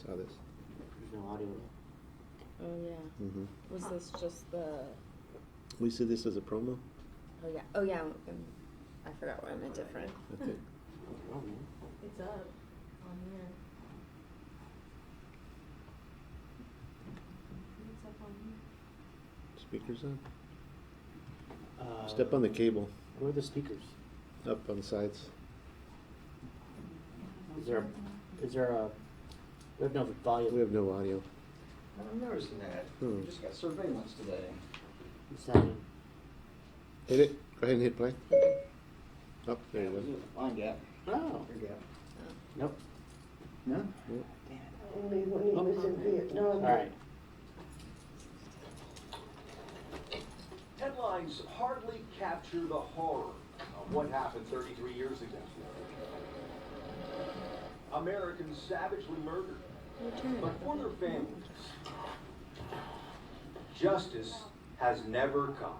saw this. There's no audio. Oh yeah. Mm-hmm. Was this just the? We see this as a promo? Oh yeah. Oh yeah. I forgot what I meant different. I think. Oh, man. It's up on here. It's up on here. Speakers on? Step on the cable. Where are the speakers? Up on the sides. Is there a, we have no volume. We have no audio. I'm noticing that. Hmm. We just got surveillance today. What's happening? Hit it. Go ahead and hit play. Oh, there you go. Line gap. Oh. Your gap. Nope. No? Only when he was in Vietnam. All right. Headlines hardly capture the horror of what happened 33 years ago. Americans savagely murdered, but for their families, justice has never come.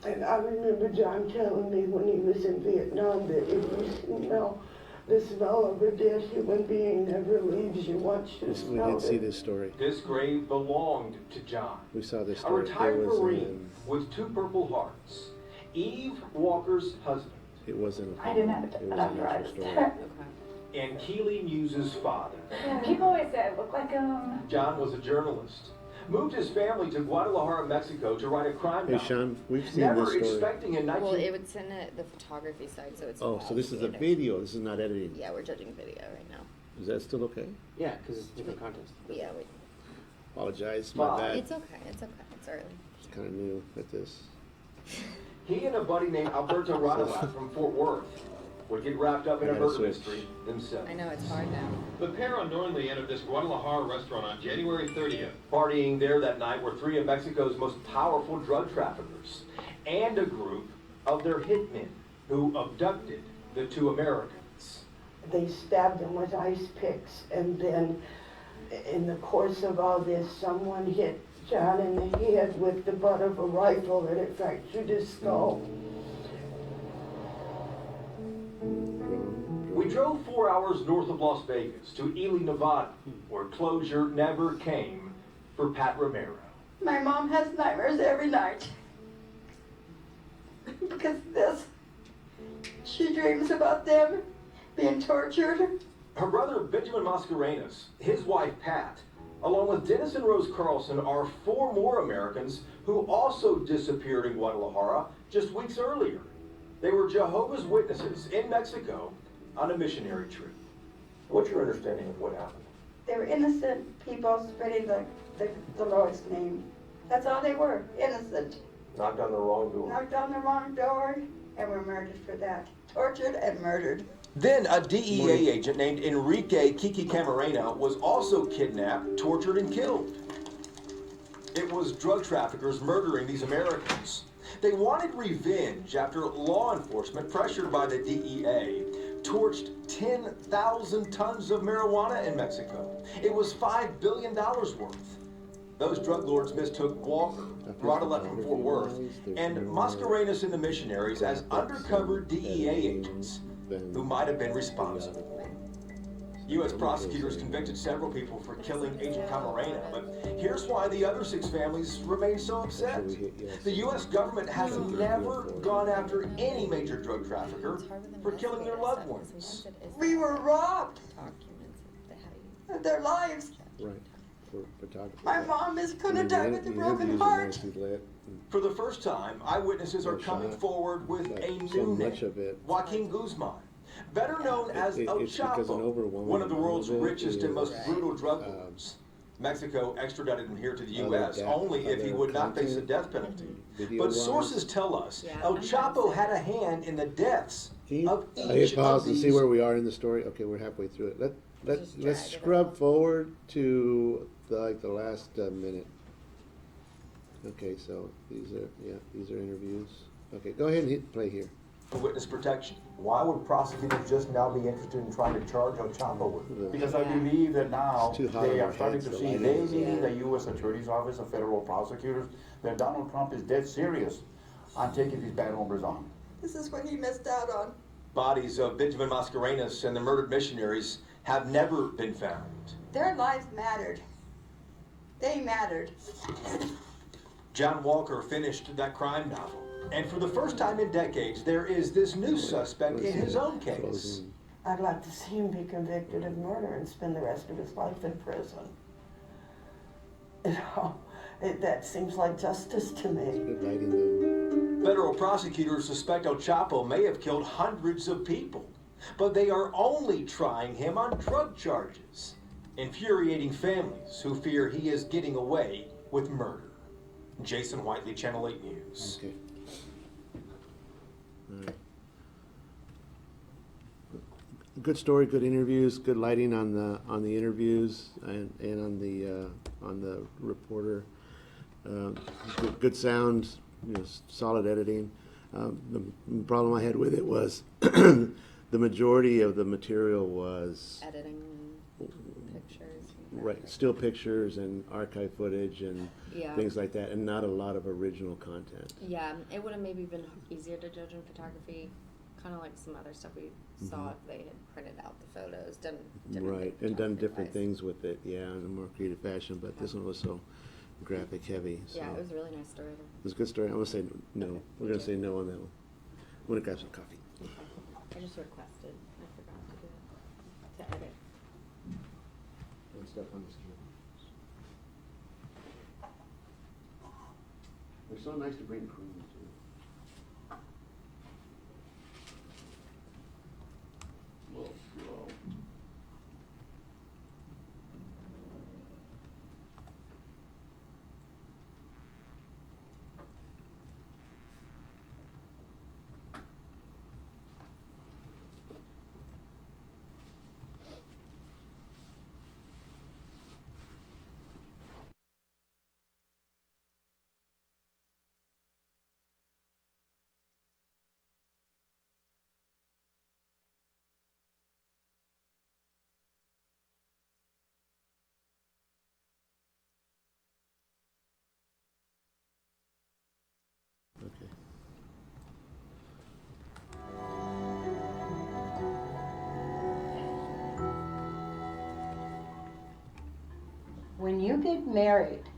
And I remember John telling me when he was in Vietnam that if you smell the smell of a dead human being never leaves you once you We smell did see it. this story. This grave belonged to John, We saw this a story. retired Marine with 2 Purple Hearts, Eve Walker's husband, It wasn't a I didn't have it was an an arthritis. actual story. and Keely Muse's father. People always say I look like John was a journalist, moved his family to Guadalajara, Mexico to write a crime Hey novel. Sean, we've seen Never this story. expecting in 19... Well, it would send it the photography side, so it's. Oh, so this is a video. This is not editing. Yeah, we're judging video right now. Is that still okay? Yeah, because it's different context. Yeah, we. Apologize, my bad. It's okay. It's okay. It's early. It's kind of new at this. He and a buddy named Alberto Radolat from Fort Worth would get wrapped up in a I gotta murder switch. mystery themselves. I know it's hard now. The pair unknowingly entered this Guadalajara restaurant on January 30th. Partying there that night were 3 of Mexico's most powerful drug traffickers and a group of their hitmen who abducted the 2 Americans. They stabbed him with ice picks, and then in the course of all this, someone hit John in the head with the butt of a rifle and it fractured his skull. We drove 4 hours north of Las Vegas to Ely, Nevada, where closure never came for Pat Romero. my mom has nightmares every night. Because this, she dreams about them being tortured. Her brother, Benjamin Mascarenas, his wife, Pat, along with Dennis and Rose Carlson, are 4 more Americans who also disappeared in Guadalajara just weeks earlier. They were Jehovah's Witnesses in Mexico on a missionary trip. What's your understanding of what happened? They were innocent people spreading the Lord's name. That's all they were, innocent. Knocked on the wrong door. Knocked on the wrong door and were murdered for that. Tortured and murdered. Then a DEA agent named Enrique Kiki Camarena was also kidnapped, tortured, and killed. It was drug traffickers murdering these Americans. They wanted revenge after law enforcement, pressured by the DEA, torched 10,000 tons of marijuana in Mexico. It was $5 billion worth. Those drug lords mistook Walker, Radolat from Fort Worth, and Mascarenas and the missionaries as undercover DEA agents who might have been responsible. U.S. prosecutors convicted several people for killing Agent Camarena, but here's why the other 6 families remain so upset. The U.S. government has never gone after any major drug trafficker for killing their loved ones. We were robbed of their lives. Right. For photography. My mom is gonna die with a broken heart. For the first time, eyewitnesses are coming forward with a new name, Joaquin Guzman, better known as El Chapo, one of the world's richest and most brutal drug lords. Mexico extradited him here to the U.S. only if he would not face the death penalty. But sources tell us El Chapo had a hand in the deaths of each I hit pause of and these. see where we are in the story. Okay, we're halfway through it. Let's scrub forward to the last minute. Okay, so these are interviews. Okay, go ahead and hit play here. For witness protection. Why would prosecutors just now be interested in trying to charge El Chapo with? Because I believe that now It's too hot they on are our starting heads, to the see, light they is- meaning the U.S. Attorney's Office of Federal Prosecutors, that Donald Trump is dead serious on taking these bad hombres on. This is what he missed out on. Bodies of Benjamin Mascarenas and the murdered missionaries have never been found. Their lives mattered. They mattered. John Walker finished that crime novel, and for the first time in decades, there is this new suspect in his own case. I'd like to see him be convicted of murder and spend the rest of his life in prison. You know, that seems like justice to me. Good lighting though. Federal prosecutors suspect El Chapo may have killed hundreds of people, but they are only trying him on drug charges, infuriating families who fear he is getting away with murder. Jason Whiteley, Channel 8 News. Okay. All right. Good story, good interviews, good lighting on the interviews and on the reporter. Good sound, solid editing. The problem I had with it was the majority of the material was Editing and pictures. And right, still pictures and archive footage and Yeah. things like that, and not a lot of original content. Yeah, it would have maybe been easier to judge in photography, kind of like some other stuff we saw if they had printed out the photos, done different Right, things and done different photography-wise. things with it, yeah, in a more creative fashion, but this one was so graphic heavy, so. Yeah, it was a really nice story. It was a good story. I'm gonna say no. Okay, We're gonna say no on that one. I'm gonna grab some coffee. Okay. I just requested. I forgot to do it. To edit. And stuff on this. They're so nice to bring cream to. A little slow. Okay. When you get married,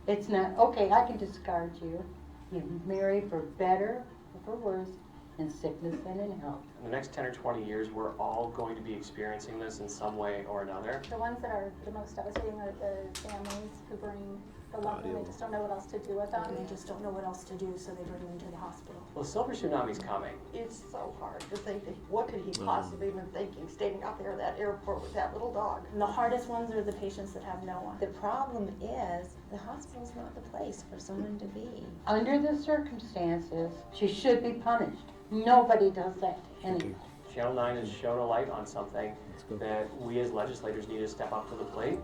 it's not, okay, I can discard you. You marry for better or for worse, in sickness and in health. In the next 10 or 20 years, we're all going to be experiencing this in some way or another. The ones that are the most devastating are the families who bring the loved one. They just don't know what else to do with them. And they just don't know what else to do, so they bring them to the hospital. Well, Silver Tsunami's coming. It's so hard to think that, what could he possibly have been thinking, standing out there at that airport with that little dog? And the hardest ones are the patients that have no one. The problem is, the hospital's not the place for someone to be. Under the circumstances, she should be punished. Nobody does that anyway. Channel 9 has shown a light on something go. that we as legislators need to step up to the plate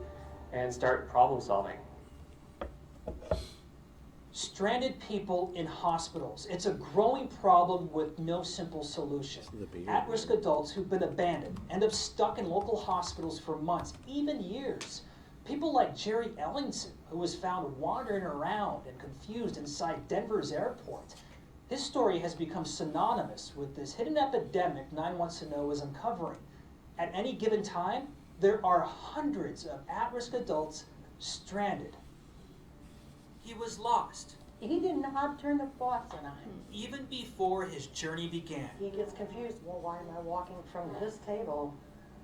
and start problem solving. Stranded people in hospitals. It's a growing problem with no simple solution. At-risk adults who've been abandoned end up stuck in local hospitals for months, even years. People like Jerry Ellingson, who was found wandering around and confused inside Denver's airport. His story has become synonymous with this hidden epidemic 9 Wants to Know is uncovering. At any given time, there are hundreds of at-risk adults stranded. He was lost. He didn't know how to turn the faucet on. Even before his journey began. He gets confused, well, why am I walking from this table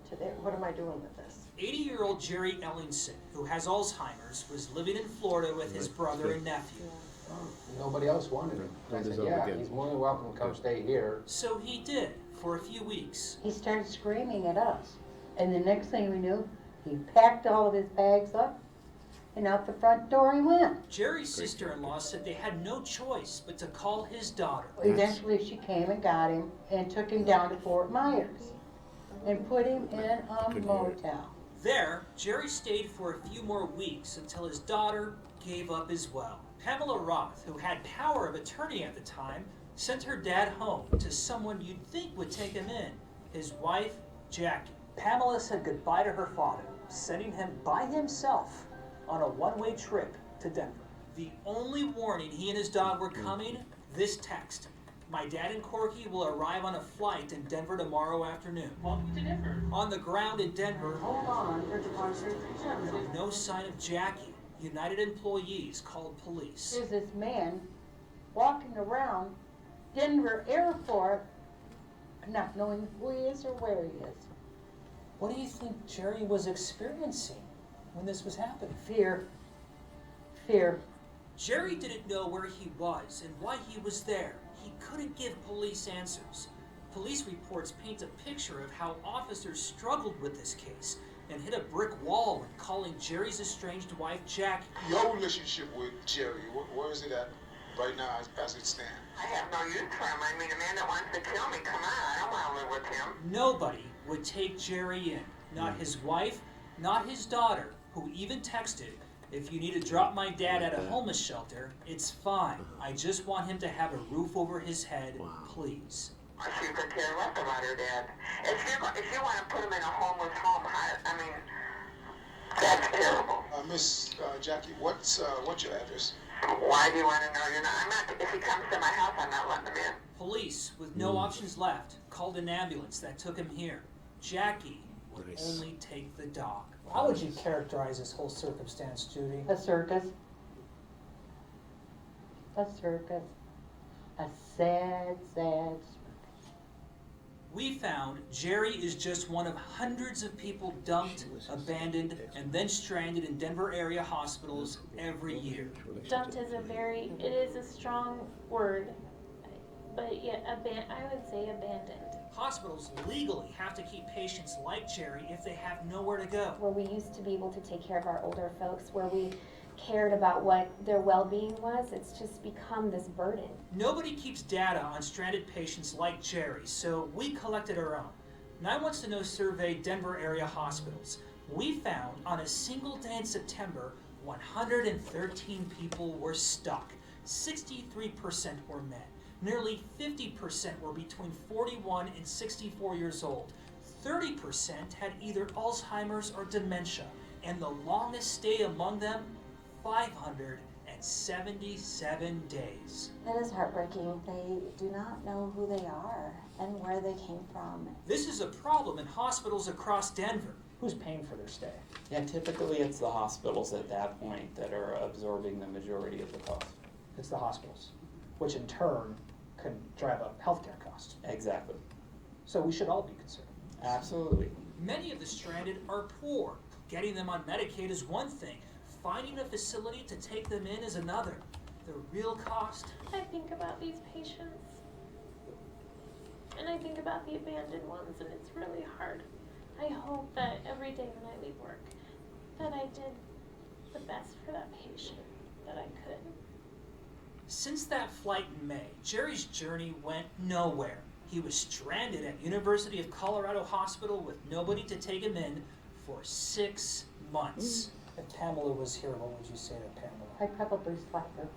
to there? What am I doing with this? 80-year-old Jerry Ellingson, who has Alzheimer's, was living in Florida with his brother and nephew. Nobody else wanted him. I said, yeah, he's more than welcome to come stay here. So he did, for a few weeks. He started screaming at us. And the next thing we knew, he packed all of his bags up and out the front door he went. Jerry's sister-in-law said they had no choice but to call his daughter. Eventually she came and got him and took him down to Fort Myers and put him in a motel. There, Jerry stayed for a few more weeks until his daughter gave up as well. Pamela Roth, who had power of attorney at the time, sent her dad home to someone you'd think would take him in, his wife, Jackie. Pamela said goodbye to her father, sending him by himself on a one-way trip to Denver. The only warning he and his dog were coming, this text. My dad and Corky will arrive on a flight in Denver tomorrow afternoon. Welcome to Denver. On the ground in Denver, Hold on, for departure. no sign of Jackie. United employees called police. There's this man walking around Denver airport, not knowing who he is or where he is. What do you think Jerry was experiencing when this was happening? Fear. Fear. Jerry didn't know where he was and why he was there. He couldn't give police answers. Police reports paint a picture of how officers struggled with this case and hit a brick wall when calling Jerry's estranged wife, Jackie. Your relationship with Jerry, where is it at right now as it stands? I have no use for him. I mean, a man that wants to kill me, come on, I don't want to live with him. Nobody would take Jerry in. Not his wife, not his daughter, who even texted, "If you need to drop my dad at a homeless shelter, it's fine. I just want him to have a roof over his head, please." She could care less about her dad. If you want to put him in a homeless home, I mean, that's terrible. Miss Jackie, what's your address? Why do you want to know? I'm not. If he comes to my house, I'm not letting him in. Police, with no options left, called an ambulance that took him here. Jackie would only take the dog. How would you characterize this whole circumstance, Judy? A circus. A circus. A sad, sad circus. We found Jerry is just one of hundreds of people dumped, abandoned, and then stranded in Denver area hospitals every year. Dumped is it is a strong word, but yeah, I would say abandoned. Hospitals legally have to keep patients like Jerry if they have nowhere to go. Where we used to be able to take care of our older folks, where we cared about what their well-being was, it's just become this burden. Nobody keeps data on stranded patients like Jerry, so we collected our own. 9 surveyed Denver area hospitals. We found on a single day in September, 113 people were stuck. 63% were men. Nearly 50% were between 41 and 64 years old. 30% had either Alzheimer's or dementia, and the longest stay among them, 577 days. It is heartbreaking. They do not know who they are and where they came from. This is a problem in hospitals across Denver. Who's paying for their stay? Yeah, typically it's the hospitals at that point that are absorbing the majority of the cost. It's the hospitals, which in turn can drive up healthcare costs. Exactly. So we should all be concerned. Absolutely. Many of the stranded are poor. Getting them on Medicaid is one thing. Finding a facility to take them in is another. The real cost? I think about these patients, and I think about the abandoned ones, and it's really hard. I hope that every day when I leave work, that I did the best for that patient that I could. Since that flight in May, Jerry's journey went nowhere. He was stranded at University of Colorado Hospital with nobody to take him in for 6 months. If Pamela was here, what would you say to Pamela? I'd probably slap her.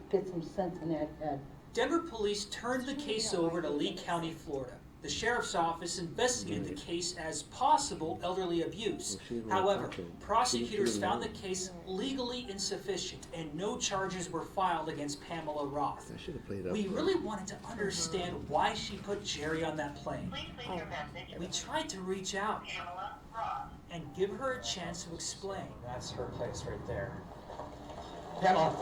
Get some sense in that head. Denver police turned the case over to Lee County, Florida. The sheriff's office investigated the case as possible elderly abuse. However, prosecutors found the case legally insufficient and no charges were filed against Pamela Roth. We really wanted to understand why she put Jerry on that plane. We tried to reach out and give her a chance to explain. That's her place right there. Pamela.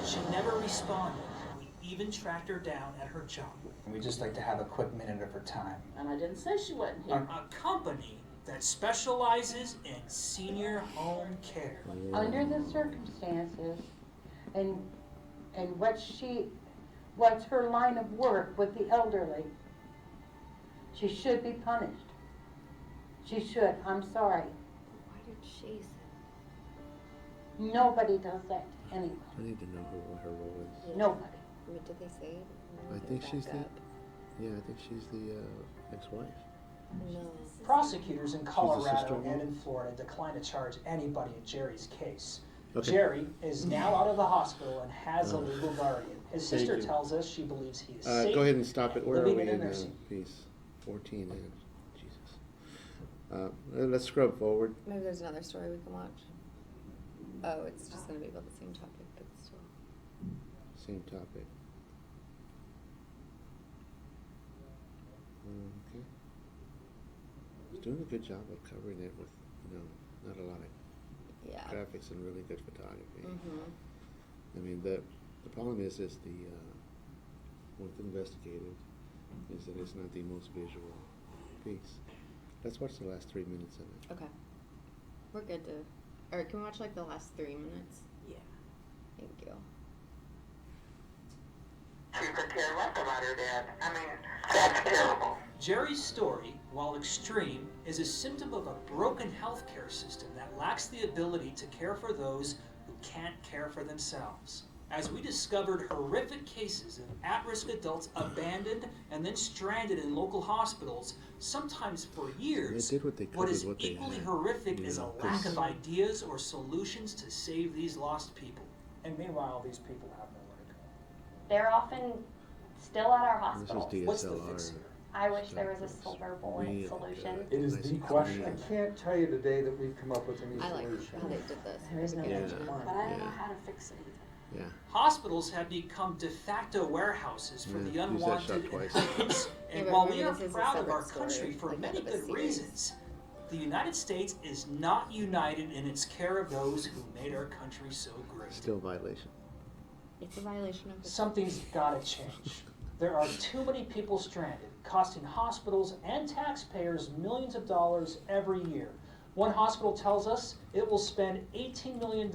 She never responded. We even tracked her down at her job. We'd just like to have a quick minute of her time. And I didn't say she wasn't here. A company that specializes in senior home care. Under the circumstances, and what's her line of work with the elderly, she should be punished. She should. I'm sorry. Why did she say? Nobody does that to anyone. I need to know what her role is. Yeah. Nobody. I mean, did they say it? I think she's the ex-wife. No. Prosecutors in Colorado sister-in-law? and in Florida declined to charge anybody in Jerry's case. Okay. Jerry is now out of the hospital and has a legal guardian. His Thank sister you. tells us she believes he is safe. Go ahead and stop it. Where are living we in a in nursing. piece 14 in? Jesus. Let's scrub forward. Maybe there's another story we can watch. Oh, it's just going to be about the same topic, but still. same topic. Okay. He's doing a good job of covering it with, not a lot of graphics and really good photography. I mean, the problem is the with investigative is that it's not the most visual piece. Let's watch the last 3 minutes of it. Okay. We're good to. Or can we watch like the last 3 minutes? Yeah. Thank you. She could care less about her dad. I mean, that's terrible. Jerry's story, while extreme, is a symptom of a broken healthcare system that lacks the ability to care for those who can't care for themselves. As we discovered horrific cases of at-risk adults abandoned and then stranded in local hospitals, sometimes for years, They did what they could what is with what they equally had, horrific you is a know, lack 'cause- of ideas or solutions to save these lost people. And meanwhile, these people have nowhere to go. They're often still at our This is hospitals. What's the fix DSLR. here? I wish there was a silver bullet Real solution. good. It is Nice the and question. clean. I can't tell you today that we've come up with a new I like solution. how they did this. There is no Yeah. magic wand. But I don't know Yeah. how to fix it either. Yeah. Hospitals have become de facto warehouses for Yeah, the use that unwanted shot and twice. hopeless. Yeah, And but while we remember, are this is a proud of separate our country story, for like many out of a good series. reasons, the United States is not united in its care of those who made our country so great. Still violation. It's a violation of the Something's gotta change. There are too many people stranded, costing hospitals and taxpayers millions of dollars every year. One hospital tells us it will spend $18 million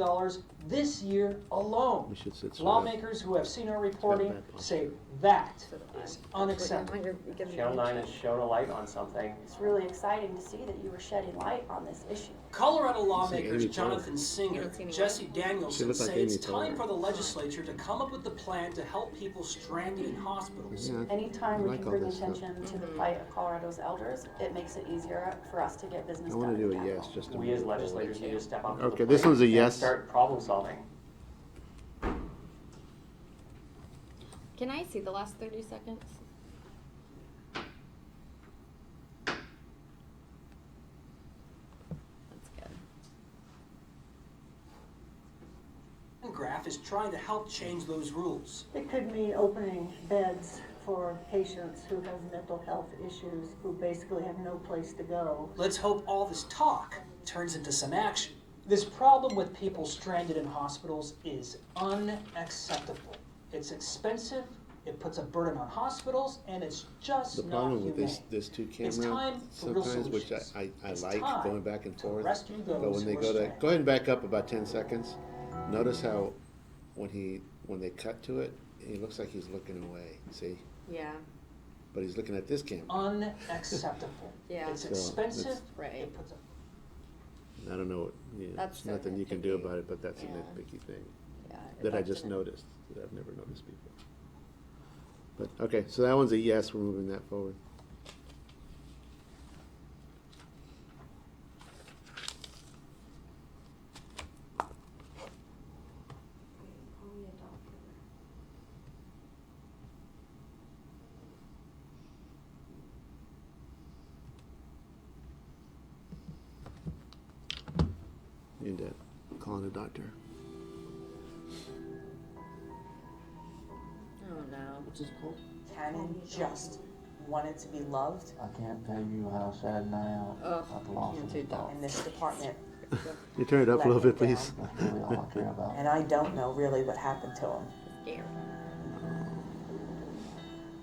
this year alone. We should sit straight up. Lawmakers who have seen our reporting bad posture. say that is unacceptable. Channel 9 has shown a light on something. It's really exciting to see that you were shedding light on this issue. Colorado Amy lawmakers Poehler. Jonathan Singer, You don't see any Jesse She Danielson looks like say it's Amy time Poehler. for the legislature to come up with a plan to help people stranded in hospitals. Yeah, Anytime I we like can all bring this stuff. attention to the plight of Colorado's elders, it makes it easier for us to get business I done. want to do in a the yes, capital. just to We as legislators need to step up to the Okay, this plate one's a and yes. start problem solving. Can I see the last 30 seconds? That's good. Graph is trying to help change those rules. It could mean opening beds for patients who have mental health issues, who basically have no place to go. Let's hope all this talk turns into some action. This problem with people stranded in hospitals is unacceptable. It's expensive, it puts a burden on hospitals, and it's just The not problem with humane. this two It's camera time for real sometimes, which solutions. I It's like time going back and to forth. rescue But those when they who are go stranded. ahead and back up about 10 seconds, notice how when they cut to it, he looks like he's looking away. See? Yeah. But he's looking at this camera. Unacceptable. Yeah. It's So, expensive, that's- Right. it puts a I don't know. That's There's so nothing you can do nitpicky. about it, but that's Yeah. a nitpicky thing Yeah. that I just noticed that I've never noticed before. But okay, so that one's a yes. We're moving that forward. You did. Calling a doctor. Oh no. What's this called? Cannon just wanted to be loved I can't tell you how sad I am Ugh, about the loss of this dog. in this department. You turn it up a little bit, please. That's really all I care about. And I don't know really what happened to him. Scared.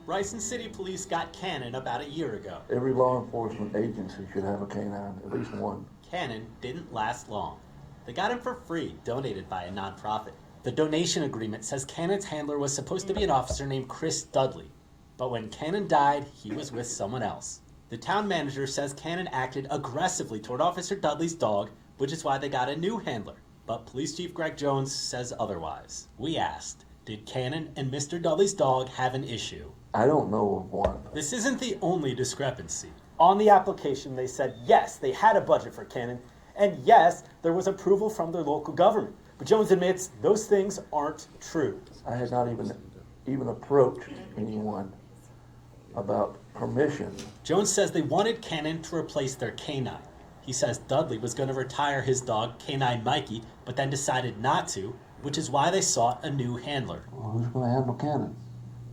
Ryson City Police got Cannon about a year ago. Every law enforcement agency should have a canine, at least one. Cannon didn't last long. They got him for free, donated by a nonprofit. The donation agreement says Cannon's handler was supposed to be an officer named Chris Dudley, but when Cannon died, he was with someone else. The town manager says Cannon acted aggressively toward Officer Dudley's dog, which is why they got a new handler. But Police Chief Greg Jones says otherwise. We asked, did Cannon and Mr. Dudley's dog have an issue? I don't know of one. This isn't the only discrepancy. On the application, they said yes, they had a budget for Cannon, and yes, there was approval from their local government. But Jones admits those things aren't true. I had not even approached anyone about permission. Jones says they wanted Cannon to replace their canine. He says Dudley was going to retire his dog, Canine Mikey, but then decided not to, which is why they sought a new handler. Well, who's going to handle Cannon?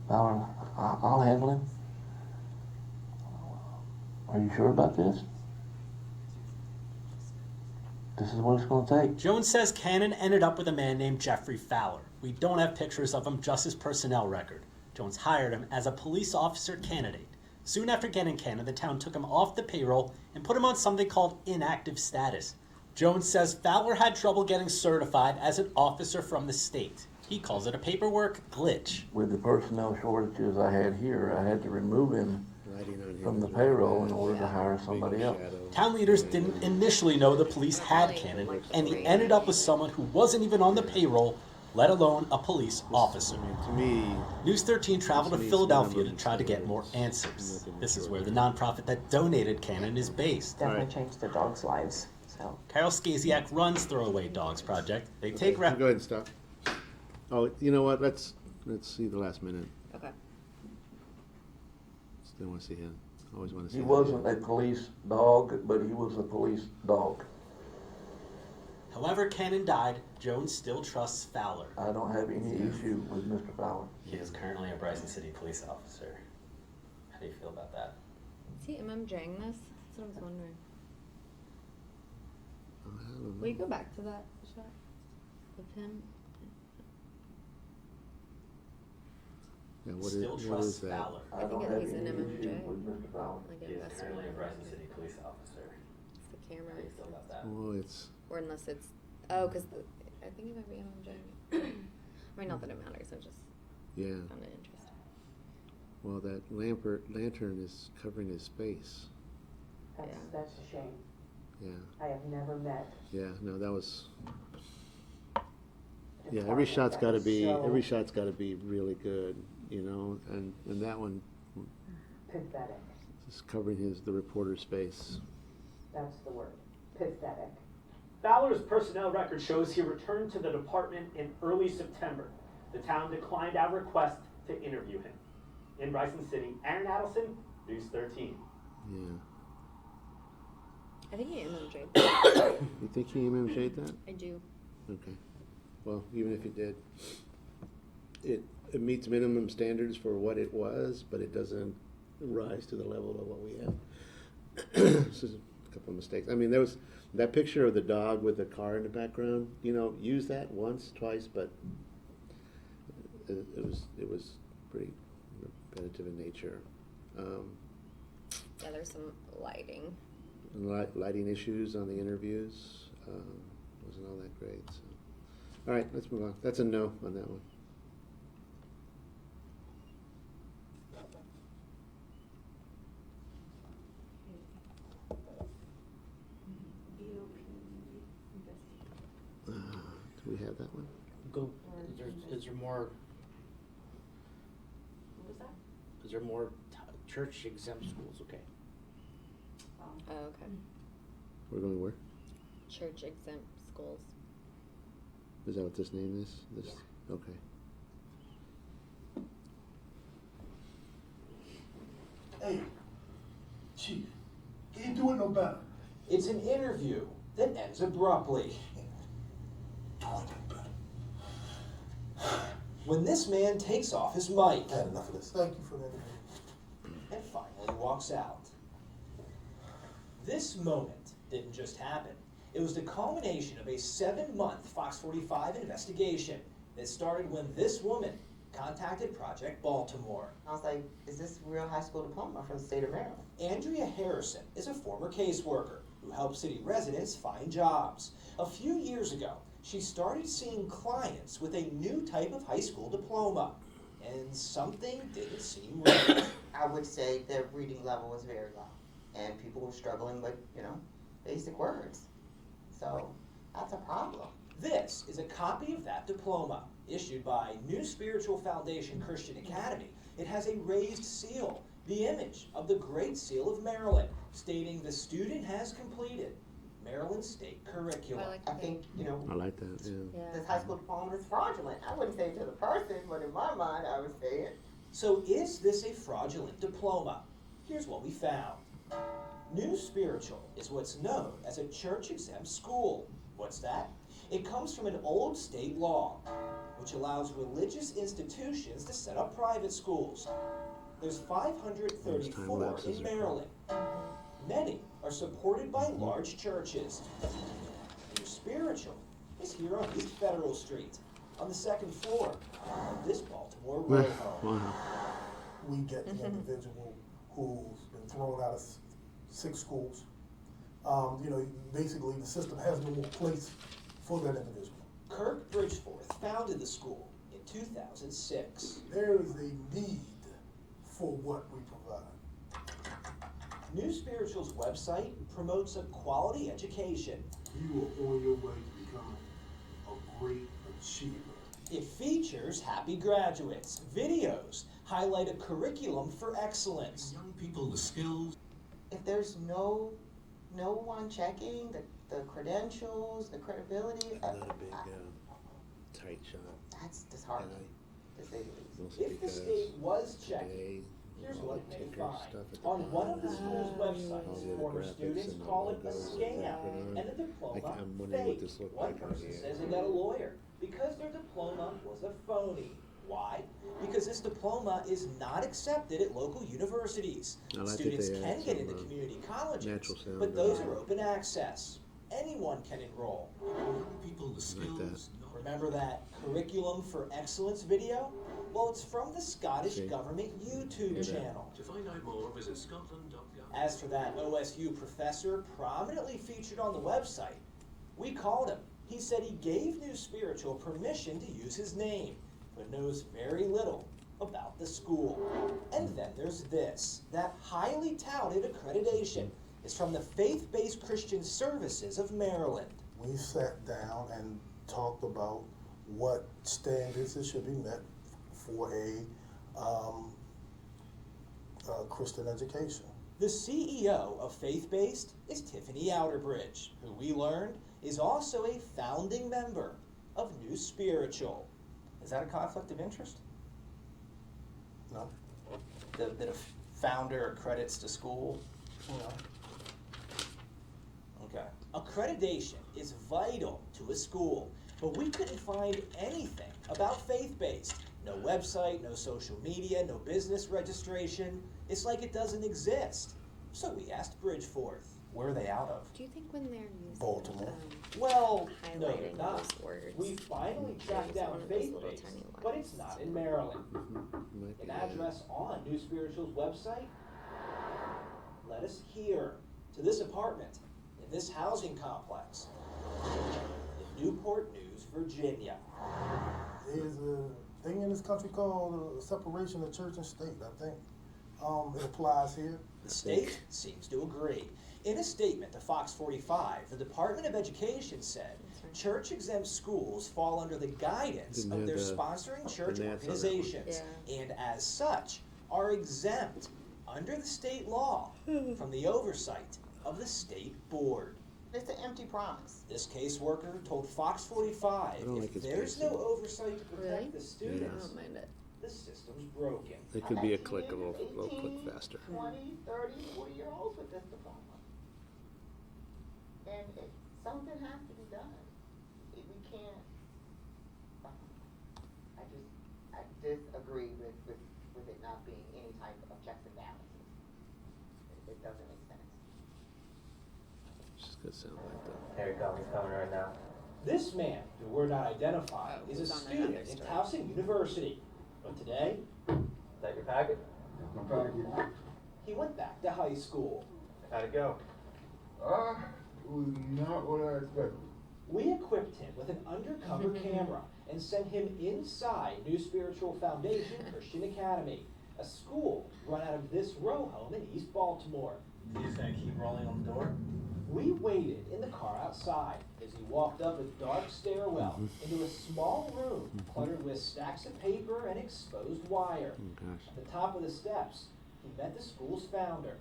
Fowler, I'll handle him. Are you sure about this? This is what it's going to take. Jones says Cannon ended up with a man named Jeffrey Fowler. We don't have pictures of him, just his personnel record. Jones hired him as a police officer candidate. Soon after getting Cannon, the town took him off the payroll and put him on something called inactive status. Jones says Fowler had trouble getting certified as an officer from the state. He calls it a paperwork glitch. With the personnel shortages I had here, I had to remove him from the payroll in order to hire somebody else. Town leaders didn't initially know the police had Cannon, and he ended up with someone who wasn't even on the payroll, let alone a police officer. To me, News 13 traveled to Philadelphia to try to get more answers. This is where the nonprofit that donated Cannon is based. Definitely changed the dogs' lives. So Carol Skaziak runs Throwaway Dogs Project. They take go ahead and stop. Oh, you know what? Let's see the last minute. Okay. Still want to see him. Always want to see He him. wasn't a police dog, but he was a police dog. However, Cannon died, Jones still trusts Fowler. I don't have any issue with Mr. Fowler. He is currently a Bryson City police officer. How do you feel about that? Is he MMJing this? That's what I was wondering. I don't know. Will you go back to that shot of him? Yeah, what Still is trusts that? Fowler. I think don't it- have he's an any MMJ. issue with Mr. Fowler. Like He is investor. currently a Bryson City police officer. It's the camera. How do you feel about that? Well, it's Or unless it's, oh, because I think he might be MMJing. I mean, not that it matters, I just yeah. found it interesting. Well, that lantern is covering his face. That's a shame. Yeah. I have never met. Yeah. No, that was. Yeah, every shot's got to be really good, you know, and that one Pathetic. is covering the reporter's face. That's the word. Pathetic. Fowler's personnel record shows he returned to the department in early September. The town declined our request to interview him. In Bryson City, Aaron Adelson, News 13. Yeah. I think he MMJ'd. You think he MMJ'd that? I do. Okay. Well, even if he did, it meets minimum standards for what it was, but it doesn't rise to the level of what we have. This is a couple of mistakes. I mean, there was that picture of the dog with the car in the background. You know, use that once, twice, but it was pretty repetitive in nature. Yeah, there's some lighting. Lighting issues on the interviews wasn't all that great. So. All right, let's move on. That's a no on that one. Do we have that one? Go. Is there more? What was that? Is there more church exempt schools? Okay. Oh, okay. We're going where? Church exempt schools. Is that what this name is? This. Yeah. Okay. Hey, Chief, you ain't doing no better. It's an interview that ends abruptly. When this man takes off his mic I had enough of this. Thank you for that. and finally walks out. This moment didn't just happen. It was the culmination of a 7-month Fox 45 investigation that started when this woman contacted Project Baltimore. I was like, is this real high school diploma from the state of Maryland? Andrea Harrison is a former caseworker who helps city residents find jobs. A few years ago, she started seeing clients with a new type of high school diploma, and something didn't seem right. I would say the reading level was very low, and people were struggling with, basic words. So that's a problem. This is a copy of that diploma, issued by New Spiritual Foundation Christian Academy. It has a raised seal, the image of the Great Seal of Maryland, stating the student has completed Maryland State curriculum. I think, I like that. Yeah. this high school diploma is fraudulent. I wouldn't say it to the person, but in my mind, I would say it. So is this a fraudulent diploma? Here's what we found. New Spiritual is what's known as a church-exempt school. What's that? It comes from an old state law, which allows religious institutions to set up private schools. There's 534 in Maryland. Many are supported by large churches. New Spiritual is here on East Federal Street, on the second floor of this Baltimore row home. We get the individual who's been thrown out of 6 schools. Basically the system has no more place for that individual. Kirk Bridgeforth founded the school in 2006. There is a need for what we provide. New Spiritual's website promotes a quality education. You are on your way to becoming a great achiever. It features happy graduates. Videos highlight a curriculum for excellence. Young people the skills. If there's no one checking the credentials, the credibility, Not a big tight shot. that's disheartening, to say the least. If the state was checking, here's what it may find. On one of the school's websites, former students call it a scam and a diploma fake. One person says they got a lawyer because their diploma was a phony. Why? Because this diploma is not accepted at local universities. Students can get into community colleges, but those are open access. Anyone can enroll. People the skills. Remember that Curriculum for Excellence video? Well, it's from the Scottish Government YouTube channel. To find out more, visit scotland.gov. As for that OSU professor prominently featured on the website, we called him. He said he gave New Spiritual permission to use his name, but knows very little about the school. And then there's this. That highly touted accreditation is from the Faith-Based Christian Services of Maryland. We sat down and talked about what standards that should be met for a Christian education. The CEO of Faith-Based is Tiffany Outerbridge, who we learned is also a founding member of New Spiritual. Is that a conflict of interest? No. That a founder accredits to school? No. Okay. Accreditation is vital to a school, but we couldn't find anything about faith-based. No website, no social media, no business registration. It's like it doesn't exist. So we asked Bridgeforth. Where are they out of? Do you think when they're using Baltimore. Well, highlighting no, they're not. those words, We finally tracked down faith-based, but it's not in Maryland. An address on New Spiritual's website led us here, to this apartment, in this housing complex, in Newport News, Virginia. There's a thing in this country called separation of church and state, I think. It applies here. The state seems to agree. In a statement to Fox 45, the Department of Education said church-exempt schools fall under the guidance of their sponsoring church organizations, and as such, are exempt under the state law from the oversight of the state board. It's an empty promise. This caseworker told Fox 45 if there's no oversight to protect the students, the system's broken. It could be a click, a little click faster. 20, 30, 40-year-olds with this diploma. And something has to be done. We can't, I disagree with it not being any type of checks and balances. It doesn't make sense. It's just gonna sound like that. There you go, he's coming right now. This man, who we're not identifying, is a student in Towson University. But today, Is that your packet? My packet. he went back to high school. How'd it go? It was not what I expected. We equipped him with an undercover camera and sent him inside New Spiritual Foundation Christian Academy, a school run out of this row home in East Baltimore. You just gonna keep rolling on the door? We waited in the car outside as he walked up a dark stairwell into a small room cluttered with stacks of paper and exposed wire. At the top of the steps, he met the school's founder,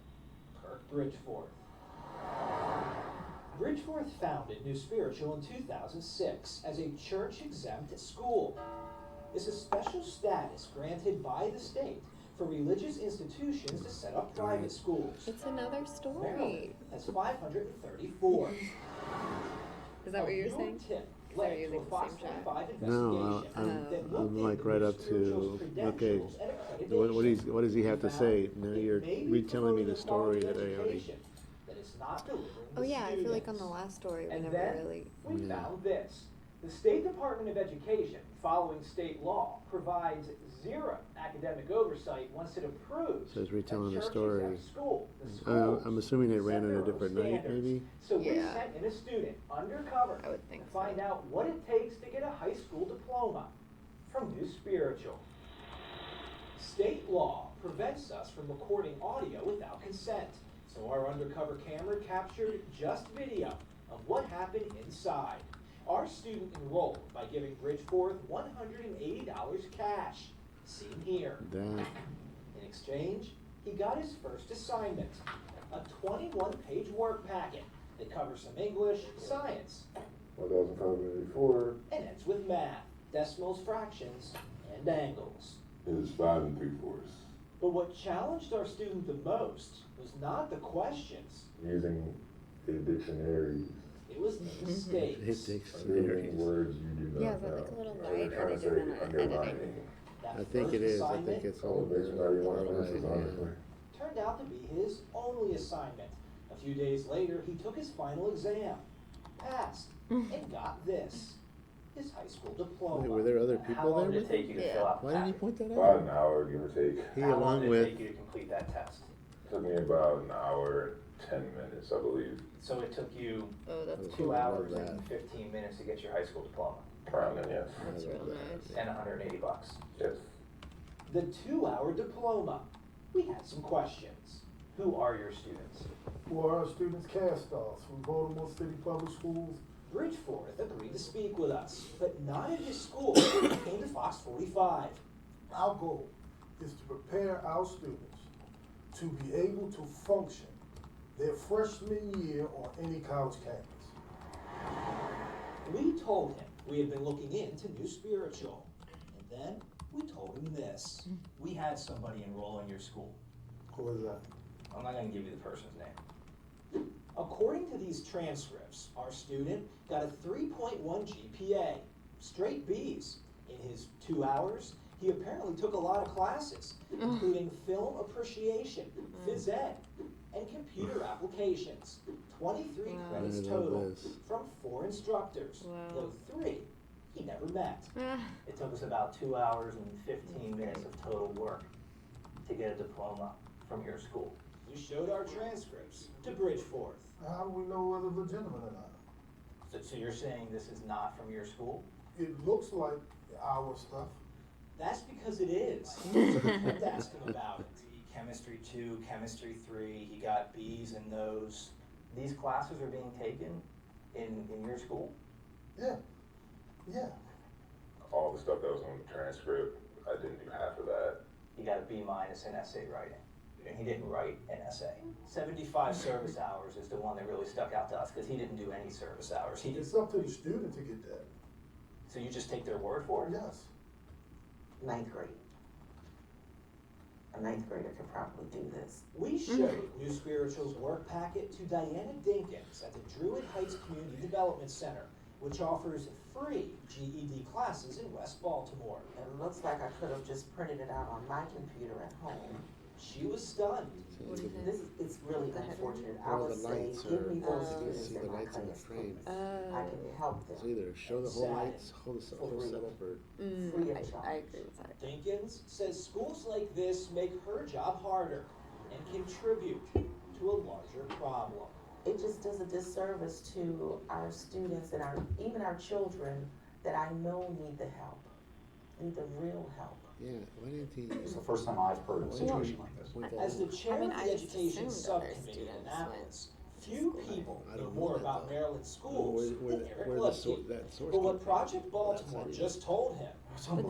Kirk Bridgeforth. Bridgeforth founded New Spiritual in 2006 as a church-exempt school. It's a special status granted by the state for religious institutions to set up private schools. It's another story. Maryland has 534. Is that what you're Your saying? tip led to using a the Fox same chat? 45 No, investigation that looked I'm like into right New up Spiritual's to, okay, credentials and what does he have to accreditation. say? Now you're Maybe retelling me promoting the story quality that I already. education that is not delivering Oh to yeah, I feel like on students. the last story we And never then really. we found this. The State Department of Education, following state law, provides zero academic oversight once it approves So it's retelling a the church story. exempt school. The schools I'm assuming it set ran on their a own different night, standards. maybe? So we Yeah. sent in a student undercover I would think to find out what it takes to get a high school diploma from New Spiritual. State law prevents us from recording audio without consent, so our undercover camera captured just video of what happened inside. Our student enrolled by giving Bridgeforth $180 cash, seen here. That. In exchange, he got his first assignment, a 21-page work packet that covers some English, science, 1,584 and ends with math, decimals, fractions, and angles. is 5 3/4. But what challenged our student the most was not the questions, Using a dictionary. it was the mistakes. Underlining words you do not Yeah, is that know. like a little So guide they're or trying they to do say that on editing? underlining. That I think first it is. I assignment think it's Oh, all dictionary one online, versus honestly. turned out to be his only assignment. A few days later, he took his final exam, passed, and got this, his high school diploma. Wait, were there other How people long there did it with take him? you to fill out the Why didn't he packet? point that About out? an hour, give or take. He How long along did it with. take you to complete that test? Took me about an hour and 10 minutes, I believe. So it took you Oh, that's Cool. 2 I love hours that. and 15 minutes to get your high school diploma Around then, yes. That's real nice. and $180. Yes. The 2-hour diploma. We had some questions. Who are your students? Who are our students cast offs from Baltimore City Public Schools? Bridgeforth agreed to speak with us, but not at his school. He came to Fox 45. Our goal is to prepare our students to be able to function their freshman year on any college campus. We told him we had been looking into New Spiritual, and then we told him this. We had somebody enroll in your school. Who is that? I'm not gonna give you the person's name. According to these transcripts, our student got a 3.1 GPA, straight B's. In his 2 hours, he apparently took a lot of classes, including film appreciation, phys ed, and computer applications. 23 credits I love total this. from 4 instructors, though 3 he never met. It took us about 2 hours and 15 minutes of total work to get a diploma from your school. We showed our transcripts to Bridgeforth. How do we know whether legitimate or not? So you're saying this is not from your school? It looks like our stuff. That's because it is. Let's ask him about it. Chemistry 2, Chemistry 3, he got B's in those. These classes are being taken in your school? Yeah. Yeah. All the stuff that was on the transcript, I didn't do half of that. He got a B- in essay writing, and he didn't write an essay. 75 Service hours is the one that really stuck out to us, because he didn't do any service hours. He It's did. up to the student to get that. So you just take their word for it? Yes. 9th grade. A 9th grader could probably do this. We showed New Spiritual's work packet to Diana Dinkins at the Druid Heights Community Development Center, which offers free GED classes in West Baltimore. It looks like I could have just printed it out on my computer at home. She was stunned. It's really unfortunate. I Well, would the say, lights give me are, those you students see in the my lights in the class, frame. please. I can help them. So either show the whole lights, whole setup, or. Free of charge. I agree with that. Dinkins says schools like this make her job harder and contribute to a larger problem. It just does a disservice to our students and even our children that I know need the help, need the real help. Yeah, why didn't he? It's the first time I've heard of a situation like this. As the chair of I the just Education assumed other Subcommittee in students Annapolis, few people I know don't know more that, about though. Maryland schools Where than Eric the Lipke. that source But what came from. Project Baltimore That's just told him But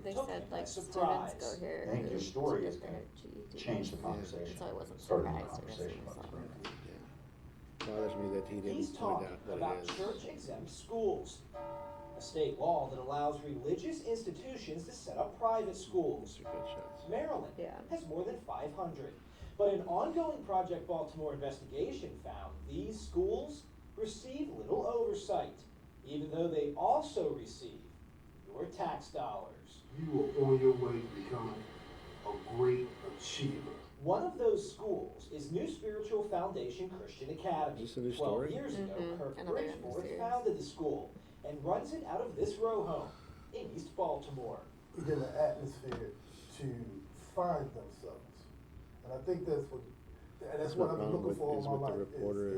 they took said him by like surprise. students go here. I think your story to is get gonna their GED. change the conversation. So I wasn't Starting the surprised. I guess, conversation when I about saw this. it. Bothers me that he He's didn't point talking out what about it is. church-exempt schools, a state law that allows religious institutions to set up private schools. Maryland has more than 500. But an ongoing Project Baltimore investigation found these schools receive little oversight, even though they also receive your tax dollars. You are on your way to becoming a great achiever. One of those schools is New Spiritual Foundation Christian Academy. Is this a new 12 story? years ago, Kirk Another Bridgeforth series. founded the school and runs it out of this row home in East Baltimore. Get an atmosphere to find themselves. And I think that's what I've been looking for all my life,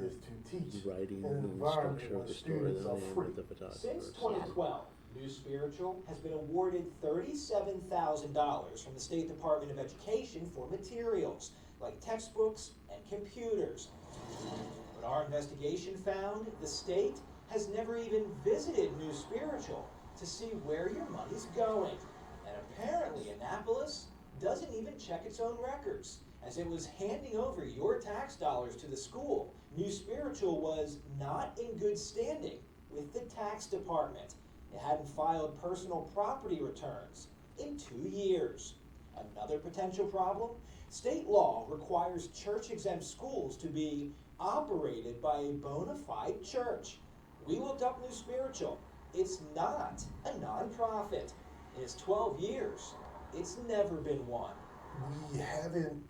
is to teach writing in an and environment structure of where the story students than are I am free. with the photographer. Since 2012, New Spiritual has been awarded $37,000 from the State Department of Education for materials like textbooks and computers. But our investigation found the state has never even visited New Spiritual to see where your money's going. And apparently Annapolis doesn't even check its own records. As it was handing over your tax dollars to the school, New Spiritual was not in good standing with the tax department. It hadn't filed personal property returns in 2 years. Another potential problem? State law requires church-exempt schools to be operated by a bona fide church. We looked up New Spiritual. It's not a nonprofit. In its 12 years, it's never been one. We haven't,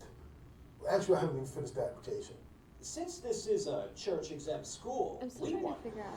actually I haven't even finished the application. Since this is a church-exempt school, I'm still we trying to want figure out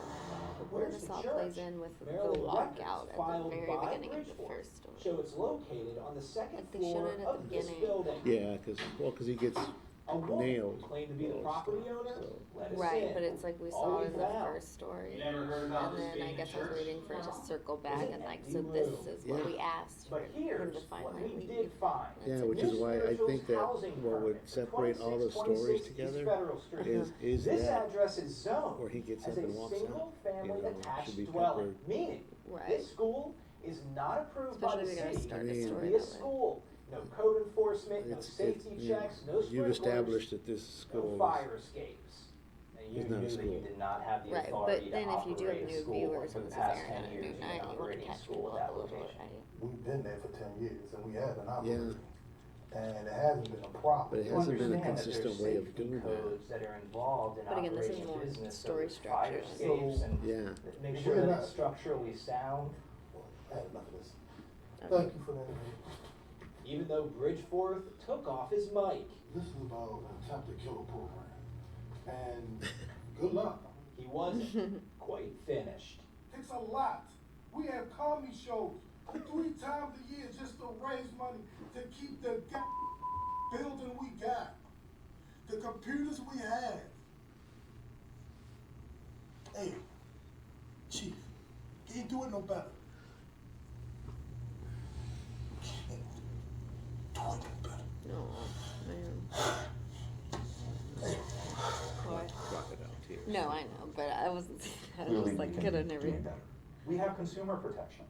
where Where's this the all church? plays in with the Maryland lockout records at the filed very by beginning of the Bridgeforth first story. show it's located on the second Like they floor showed it at of the this beginning. building. Yeah, because he gets A woman nailed. claimed to be the property owner. Let us Right, in. but it's like we All saw we it in the found. first story. You never heard about And this then being I a guess I was church? waiting for it to circle back It's and an like, empty so room. this is what Yeah. we asked for But him here's to what finally we leave. did find. And Yeah, it's which like, is why I think that what would separate all those stories together is This that address is zoned where he gets as up a and walks out. single-family You know, it attached should be dwelling, peppered. meaning Right. this school is not approved Especially by the if you're gonna city start I a mean, to story be a that way. school. No code enforcement, no It's safety you know, checks, no you've sprinklers, established that this no school fire escapes. And you It's not a knew that school. you did not have the Right, authority but then to if you do have operate a new school viewers for when the this is past airing 10 on a years. new You've been night, you want to operating a catch school people with up that a little bit, location. right? We've been there for 10 years and we have been operating. And it hasn't been a problem. But it You hasn't been a understand that there's consistent way of safety doing that. codes that are involved in But again, this is operating a more business, so story there's fire structure. escapes and Yeah. make sure that it's structurally sound. I had enough of this. Thank you for that interview. Even though Bridgeforth took off his mic, This is about an attempt to kill a program. And good luck. he wasn't quite finished. It's a lot. We have comedy shows 3 times a year just to raise money to keep the building we got, the computers we have. Hey, Chief, can't do it no better. Can't do it no better. No, man. Boy. Crocodile tears. No, I know, but I wasn't. I was just like, gonna never. We have consumer protections.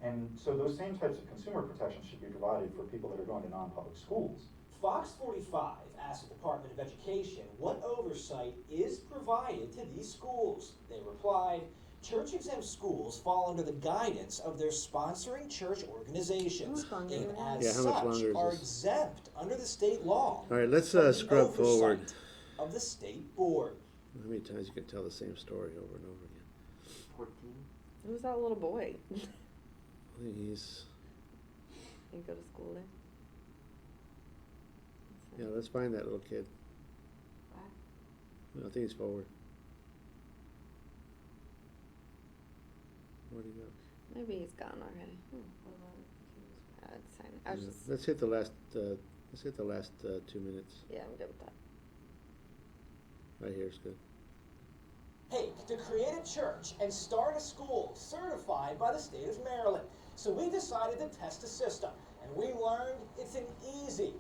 And so those same types of consumer protections should be provided for people that are going to non-public schools. Fox 45 asked the Department of Education what oversight is provided to these schools. They replied, church-exempt schools fall under the guidance of their sponsoring church organizations, and as Yeah, how much longer such is are this? exempt under the state law. All right, let's from the scrub forward. oversight of the state board. How many times you can tell the same story over and over again? Who's that little boy? I think he's. You go to school there? Yeah, let's find that little kid. I think he's forward. Where'd he go? Maybe he's gone already. It's fine. I was Yeah, just. Let's hit the last. Let's hit the last 2 minutes. Yeah, I'm good with that. Right here is good. Hey, to create a church and start a school certified by the state of Maryland. So we decided to test the system, and we learned it's an easy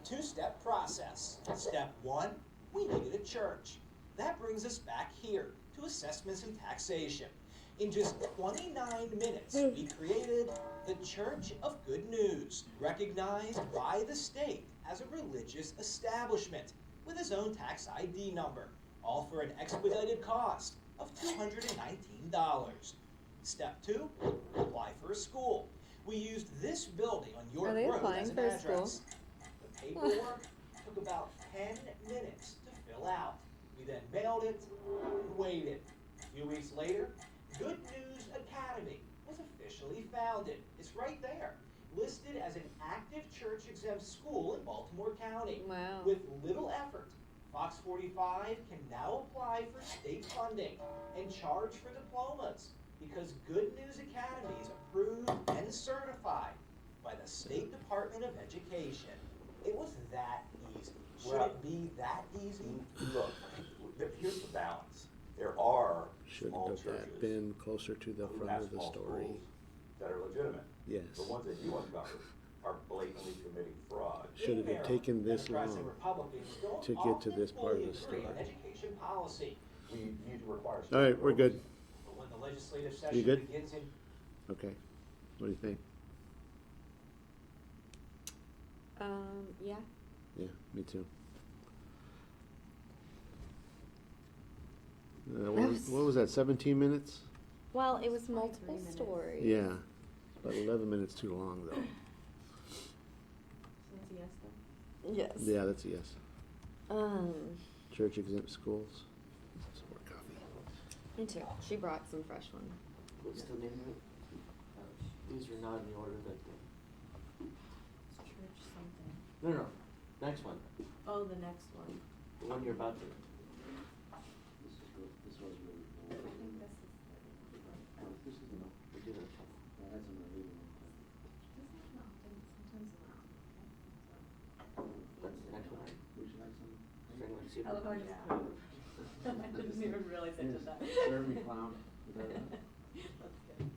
2-step process. Step 1, we needed a church. That brings us back here to assessments and taxation. In just 29 minutes, we created the Church of Good News, recognized by the state as a religious establishment with its own tax ID number, all for an expedited cost of $219. Step 2, apply for a school. We used this building on York Are they Road applying as an for a address. The paperwork took about 10 minutes to fill out. We then mailed it and waited. A few weeks later, Good News Academy was officially founded. It's right there, listed as an active church-exempt school in Baltimore County. Wow. With little effort, Fox 45 can now apply for state funding and charge for diplomas because Good News Academy is approved and certified by the State Department of Education. It was that easy. Should it be that easy? Look, here's the balance. There are small Shouldn't have churches that been closer to the who front have of the small story? schools that are legitimate. Yes. The ones that you uncovered are blatantly committing fraud. Should have been taken this long to get to this part of the story. Education policy. We need to require. All right, we're good. But when the legislative You session good? begins in Okay. What do you think? Yeah. Yeah, me too. What was that, 17 minutes? Well, it was multiple stories. Yeah, about 11 minutes too long, though. That's a yes, though? Yes. Yeah, that's a yes. Church exempt schools. Some more coffee. Me too. She brought some fresh one. What's the name of it? These are not in the order that. It's church something. No, next one. Oh, the next one. The one you're about to. This was really I think this is this is enough. We did it. That's in the reading. That's the next one, right? Would you like some? Strangling I look like I didn't even realize I did that. Serve me, clown. Is that right? That's good.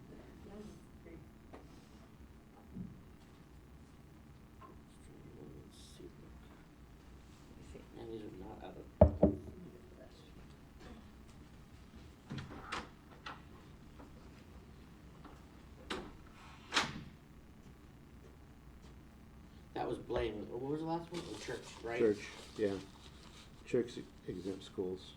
That's great. And these are not out of. That was Blaine. What was the last one? The church, right? Church, yeah. Church exempt schools.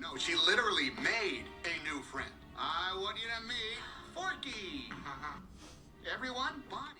No, she literally made a new friend. What do you mean? Forky. Everyone, Bonnie.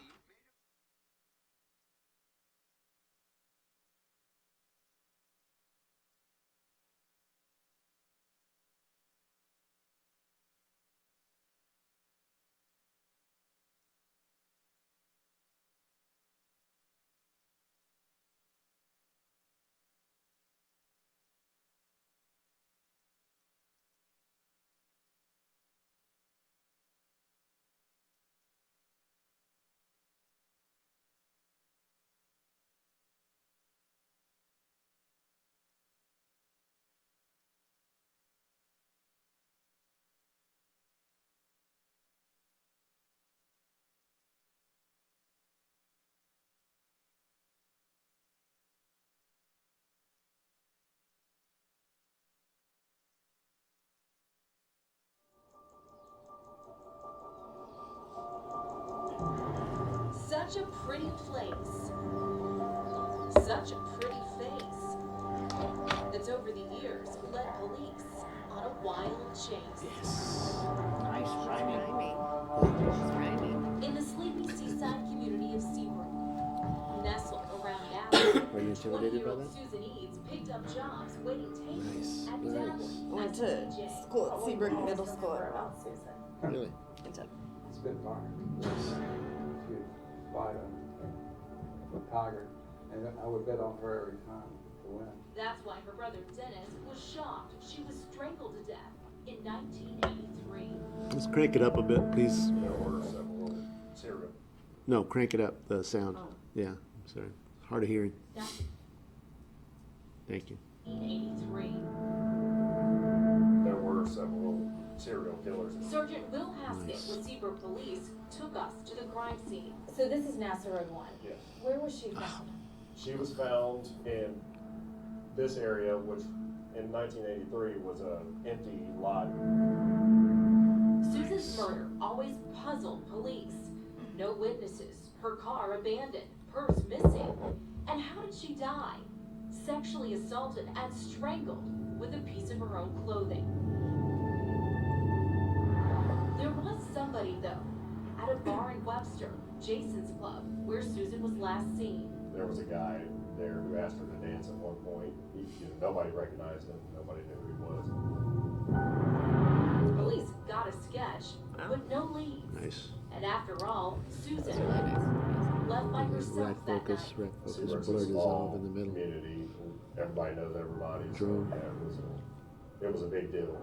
Such a pretty place. Such a pretty face. That's over the years led police on a wild chase. Yes. Nice rhyming. She's rhyming. In the sleepy seaside community of Seabrook, nestled around Dallas, Are you intimidated by 20-year-old that? Susan Eads picked picked up jobs, waiting tables, Nice, and dabbling I went as to DJ. school at Seabrook Middle School. About Susan. Really? It's been fun. She fight a tiger, and I would bet on her every time to win. That's why her brother Dennis was shocked she was strangled to death in 1983. Let's crank it up a bit, please. There were several serial. No, crank it up, the sound. Yeah, I'm sorry. Hard of hearing. That's Thank you. 1983. There were several serial killers. Sergeant Will Haskett with Seabrook Police took us to the crime scene. So this is Nassau Road 1. Yes. Where was she found? She was found in this area, which in 1983 was an empty lot. Susan's murder always puzzled police. No witnesses, her car abandoned, purse missing. And how did she die? Sexually assaulted and strangled with a piece of her own clothing. There was somebody, though, at a bar in Webster, Jason's Club, where Susan was last seen. There was a guy there who asked her to dance at one point. Nobody recognized him. Nobody knew who he was. Police got a sketch, but no leads. Nice. And after all, Susan left by Red herself that focus, night. red focus, blur dissolve in the middle. Community, everybody knows everybody. So, Drone. yeah, it was a big deal.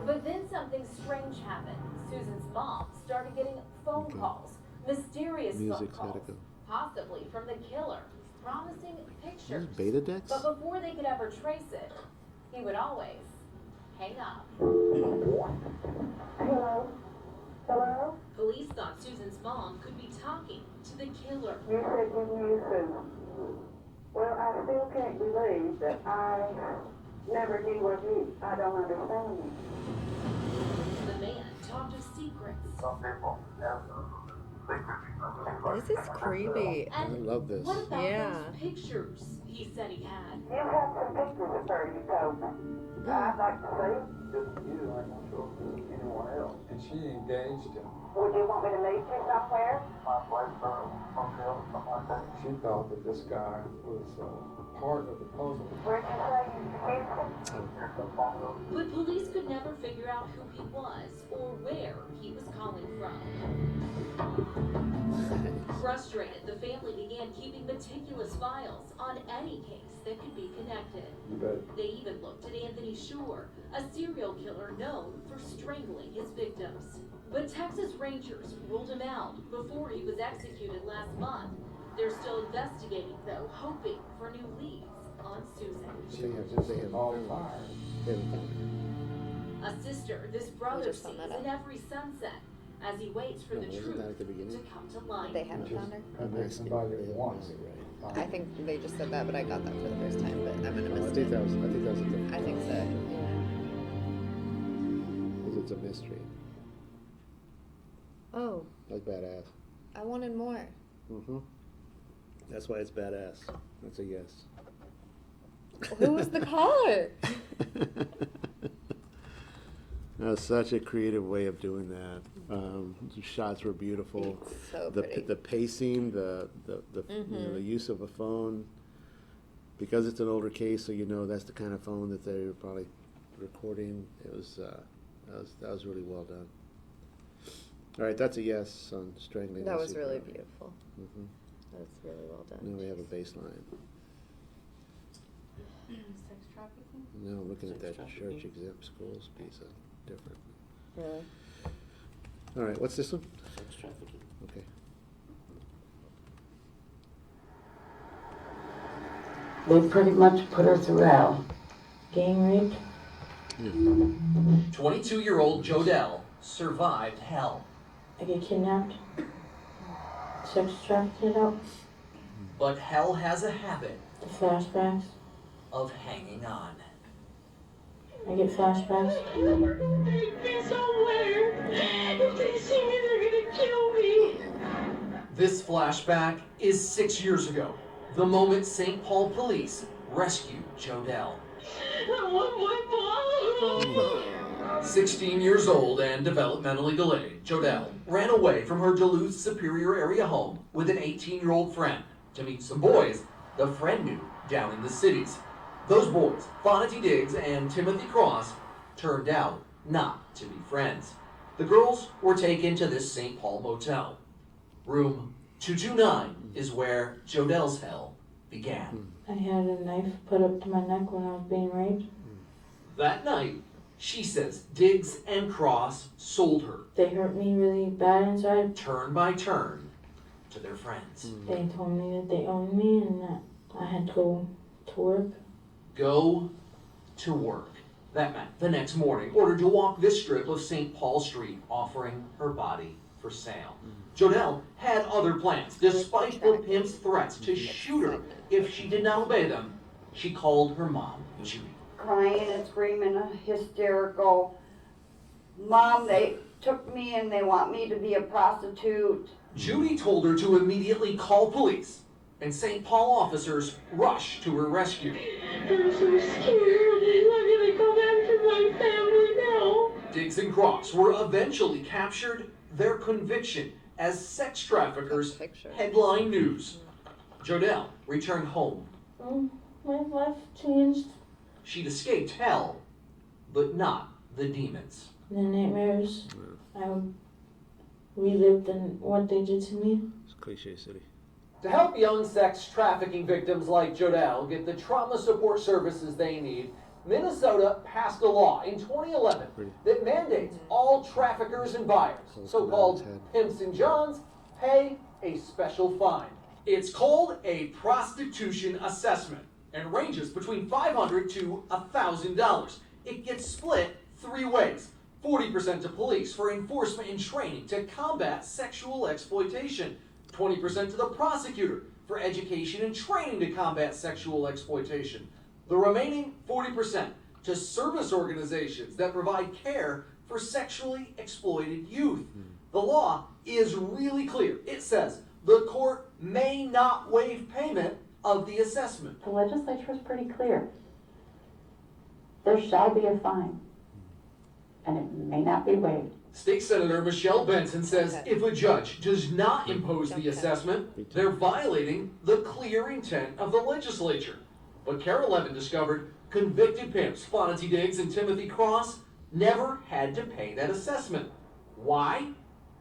But then something strange happened. Susan's mom started getting phone calls, mysterious phone Music's calls, gotta go. possibly from the killer, promising pictures. Beta decks? But before they could ever trace it, he would always hang up. Hello? Hello? Police thought Susan's mom could be talking to the killer. You said you knew Susan. Well, I still can't believe that I never knew of you. I don't understand you. The man talked of secrets. Some people have This is creepy. I love this. What about Yeah. those pictures he said he had? You have some pictures of her, you told me. I'd like to see them. Just you, I don't show anyone else. And she engaged him. Would you want me to meet you somewhere? She thought that this guy was part of the puzzle. Where'd you say you But police could never figure out who he was or where he was calling from. Frustrated, the family began keeping meticulous files on any case that could be connected. You bet. They even looked at Anthony Shore, a serial killer known for strangling his victims. But Texas Rangers ruled him out before he was executed last month. They're still investigating, though, hoping for new leads on Susan. She had just all fired. They haven't found her. A sister this brother just sees found that in every sunset as he waits for the Wasn't truth that at the to beginning? come to light. They haven't found her? I think somebody that wants it. I think they just said that, but I got that for the first time, but I'm gonna I miss think it. that was a different. I think so, yeah. Because it's a mystery. Oh, Like badass. I wanted more. Mm-hmm. That's why it's badass. That's a yes. Who was the caller? That was such a creative way of doing that. The shots were beautiful. It's so the pretty. the pacing, the you know, the use of a phone, because it's an older case, so you know that's the kind of phone that they were probably recording. It was that was really well done. All right, that's a yes on strangling. That the was really secret. beautiful. Mm-hmm. That was really well done. Now we have a baseline. Sex trafficking? No, looking at Sex that trafficking. church exempt schools piece of different. Really? All right, what's this one? Sex trafficking. Okay. They pretty much put her through hell. Gang rape? 22-year-old Jodelle survived hell, I get kidnapped? Sex trafficked up? but hell has a habit The flashbacks? of hanging on. I get flashbacks? Take me somewhere. If they see me, they're gonna kill me. This flashback is 6 years ago, the moment St. Paul police rescued Jodelle. I want my mom. 16 years old and developmentally delayed, Jodelle ran away from her Duluth Superior area home with an 18-year-old friend to meet some boys the friend knew down in the cities. Those boys, Fonity Diggs and Timothy Cross, turned out not to be friends. The girls were taken to this St. Paul motel. Room 229 is where Jodell's hell began. I had a knife put up to my neck when I was being raped. That night, she says Diggs and Cross sold her. They hurt me really bad inside. Turn by turn to their friends. They told me that they owned me and that I had to go to work. Go to work. That meant the next morning, ordered to walk this strip of St. Paul Street, offering her body for sale. Jodell had other plans. Despite the pimp's threats to shoot her if she did not obey them, she called her mom, Judy. Crying and screaming, hysterical. Mom, they took me and they want me to be a prostitute. Judy told her to immediately call police, and St. Paul officers rushed to her rescue. I'm so scared. I'm gonna go back to my family now. Diggs and Cross were eventually captured. Their conviction as sex traffickers headline news. Jodell returned home. My life changed. She'd escaped hell, but not the demons. The nightmares I relived and what they did to me. It's Cliche City. To help young sex trafficking victims like Jodell get the trauma support services they need, Minnesota passed a law in 2011 that mandates all traffickers and buyers, so-called pimps and johns, pay a special fine. It's called a prostitution assessment and ranges between $500 to $1,000. It gets split 3 ways. 40% to police for enforcement and training to combat sexual exploitation. 20% to the prosecutor for education and training to combat sexual exploitation. The remaining 40% to service organizations that provide care for sexually exploited youth. The law is really clear. It says the court may not waive payment of the assessment. The legislature is pretty clear. There shall be a fine, and it may not be waived. State Senator Michelle Benson says if a judge does not impose the assessment, they're violating the clear intent of the legislature. But Carol Levin discovered convicted pimps Fonity Diggs and Timothy Cross never had to pay that assessment. Why?